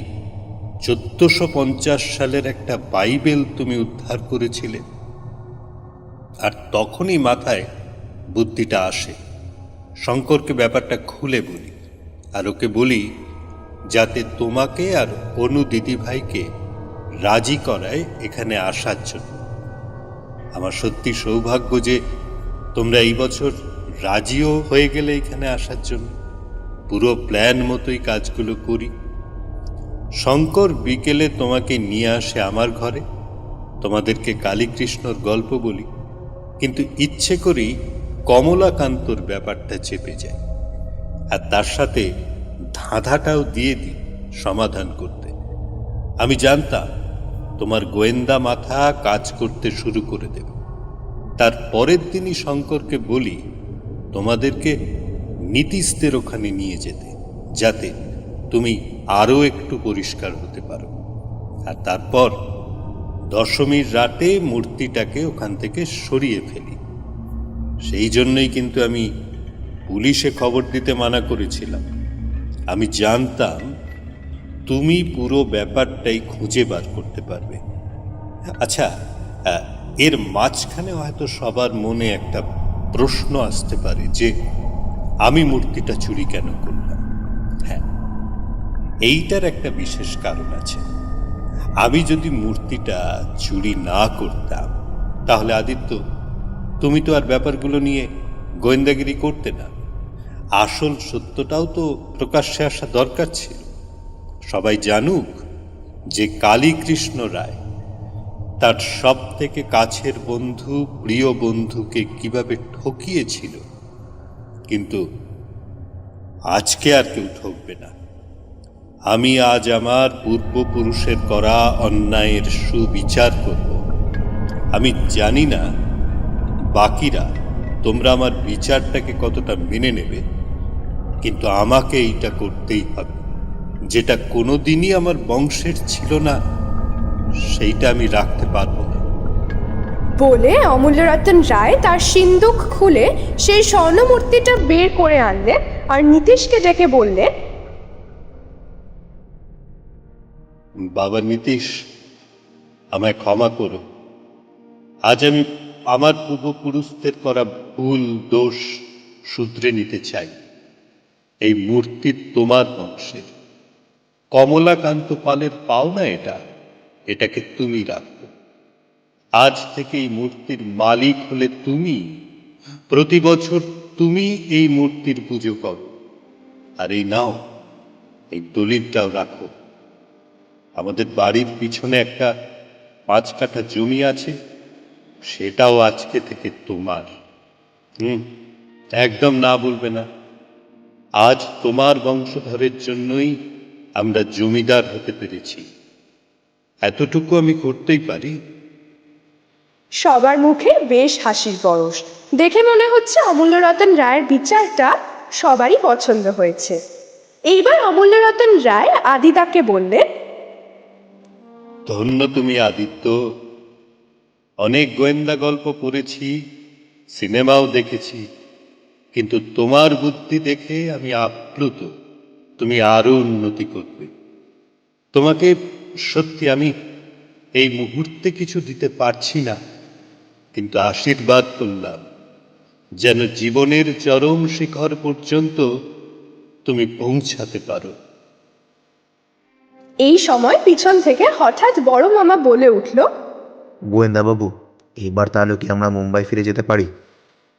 1450 সালের একটা বাইবেল তুমি উদ্ধার করেছিলে। আর তখনই মাথায় বুদ্ধিটা আসে, শঙ্করকে ব্যাপারটা খুলে বলি, আর ওকে বলি যাতে তোমাকে আর অনু দিদিভাইকে রাজি করায় এখানে আসার জন্য। আমার সত্যি সৌভাগ্য যে তোমরা এই বছর রাজিও হয়ে গেলে এখানে আসার জন্য। পুরো প্ল্যান মতোই কাজগুলো করি। শঙ্কর বিকেলে তোমাকে নিয়ে আসে আমার ঘরে, তোমাদেরকে কালীকৃষ্ণর গল্প বলি, কিন্তু ইচ্ছে করেই কমলাকান্তর ব্যাপারটা চেপে যায়, আর তার সাথে ধাঁধাটাও দিয়ে দিই সমাধান করতে। আমি জানতাম তোমার গোয়েন্দা মাথা কাজ করতে শুরু করে দেবে। তার পরের দিনই শঙ্করকে বলি তোমাদেরকে নীতিশদের ওখানে নিয়ে যেতে, যাতে তুমি আরও একটু পরিষ্কার হতে পারো। আর তারপর দশমীর রাতে মূর্তিটাকে ওখান থেকে সরিয়ে ফেলি। সেই জন্যই কিন্তু আমি পুলিশে খবর দিতে মানা করেছিলাম। আমি জানতাম তুমি পুরো ব্যাপারটাই খুঁজে বার করতে পারবে। আচ্ছা, এর মাঝখানে হয়তো সবার মনে একটা প্রশ্ন আসতে পারে যে আমি মূর্তিটা চুরি কেন করলাম। হ্যাঁ, এইটার একটা বিশেষ কারণ আছে। আমি যদি মূর্তিটা চুরি না করতাম তাহলে আদিত্য, তুমি তো আর ব্যাপারগুলো নিয়ে গোয়েন্দাগিরি করতে না। আসল সত্যটাও তো প্রকাশ্যে আসা দরকার ছিল। সবাই জানুক যে কালীকৃষ্ণ রায় তার সব থেকে কাছের বন্ধু, প্রিয় বন্ধুকে কিভাবে ঠকিয়েছিল। কিন্তু আজকে আর কেউ ঠকবে না। আমি আজ আমার পূর্বপুরুষের করা অন্যায়ের সুবিচার করব। আমি জানি না বাকিরা তোমরা আমার বিচারটাকে কতটা মেনে নেবে, কিন্তু আমাকে এইটা করতেই হবে। যেটা কোনোদিনই আমার বংশের ছিল না সেইটা আমি রাখতে পারবো না। বলে অমূল্যরতন রায় তার সিন্দুক খুলে সেই স্বর্ণমূর্তিটা বের করে আনলেন আর নীতিশকে ডেকে বললেন, বাবা নীতিশ, আমায় ক্ষমা করো। আজ আমি আমার পূর্বপুরুষদের করা ভুল দোষ শুধরে নিতে চাই। এই মূর্তি তোমার বংশের, কমলাকান্ত পালের পাওনা। এটাকে তুমি রাখো। আজ থেকে এই মূর্তির মালিক হলে তুমি। প্রতি বছর তুমি এই মূর্তির পুজো করো। আর এই নাও, এই দলিলটাও রাখো। আমাদের বাড়ির পিছনে একটা 5 কাঠা জমি আছে, সেটাও আজকে থেকে তোমার। একদম না বলবে না। আজ তোমার বংশধরের জন্যই আমরা জমিদার হতে পেরেছি। এতটুকু আমি করতেই পারি। সবার মুখে বেশ হাসির পরশ। দেখে মনে হচ্ছে অমূল্যরতন রায়ের বিচারটা সবারই পছন্দ হয়েছে। এইবার অমূল্যরতন রায় আদিদাকে বললেন, ধন্য তুমি আদিত্য। অনেক গোয়েন্দা গল্প পড়েছি, সিনেমাও দেখেছি, কিন্তু তোমার বুদ্ধি দেখে আমি আপ্লুত। তুমি আরো উন্নতি করবে। তোমাকে সত্যি আমি এই মুহূর্তে কিছু দিতে পারছি না, কিন্তু আশীর্বাদ করলাম যেন জীবনের চরম শিখর পর্যন্ত তুমি পৌঁছাতে পারো। এই সময় পিছন থেকে হঠাৎ বড় মামা বলে উঠল, গোয়েন্দা বাবু, এবার তাহলে কি আমরা মুম্বাই ফিরে যেতে পারি?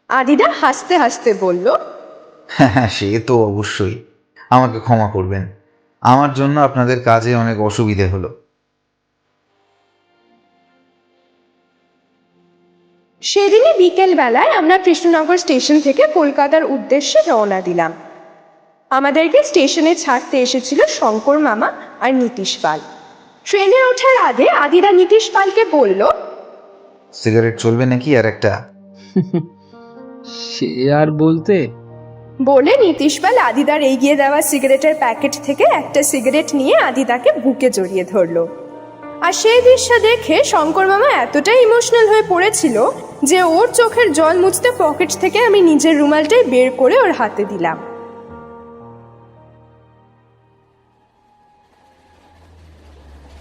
আদিদা হাসতে হাসতে বলল, হ্যাঁ, সে তো অবশ্যই। আমাকে ক্ষমা করবেন, আমার জন্য আপনাদের কাজে অনেক অসুবিধে হলো। সেদিনই বিকেল বেলায় আমরা কৃষ্ণনগর স্টেশন থেকে কলকাতার উদ্দেশ্যে রওনা দিলাম। আমাদেরকে স্টেশনে ছাড়তে এসেছিল শঙ্কর মামা আর নীতিশ পাল। ট্রেনে ওঠার আগে আদিদা নীতিশ পালকে বলল, সিগারেট চলবে নাকি আর একটা? সে আর বলতে। বলে নীতিশ পাল আদিদার এগিয়ে দেওয়া সিগারেটের প্যাকেট থেকে একটা সিগারেট নিয়ে আদিদাকে বুকে জড়িয়ে ধরলো। আর সেই দৃশ্য দেখে শঙ্কর মামা এতটাই ইমোশনাল হয়ে পড়েছিল যে ওর চোখের জল মুছতে পকেট থেকে আমি নিজের রুমালটাই বের করে ওর হাতে দিলাম।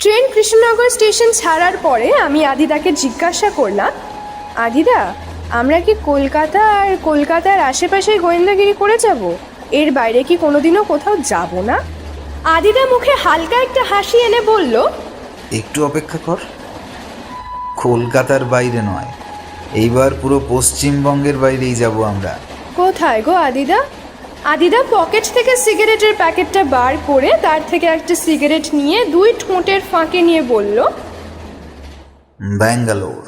ট্রেন কৃষ্ণনগর স্টেশন ছাড়ার পরে আমি আদিদাকে জিজ্ঞাসা করলাম, আদিদা, আমরা কি কলকাতা আর কলকাতার আশেপাশে গোয়েন্দাগিরি করে যাব? এর বাইরে কি কোনোদিনও কোথাও যাব না? আদিদা মুখে হালকা একটা হাসি এনে বলল, একটু অপেক্ষা কর। কলকাতার বাইরে নয়, এইবার পুরো পশ্চিমবঙ্গের বাইরেই যাব আমরা। কোথায় গো আদিদা? আদিদা পকেট থেকে সিগারেটের প্যাকেটটা বার করে তার থেকে একটা সিগারেট নিয়ে 2 ঠোঁটের ফাঁকে নিয়ে বলল, ব্যাঙ্গালোর।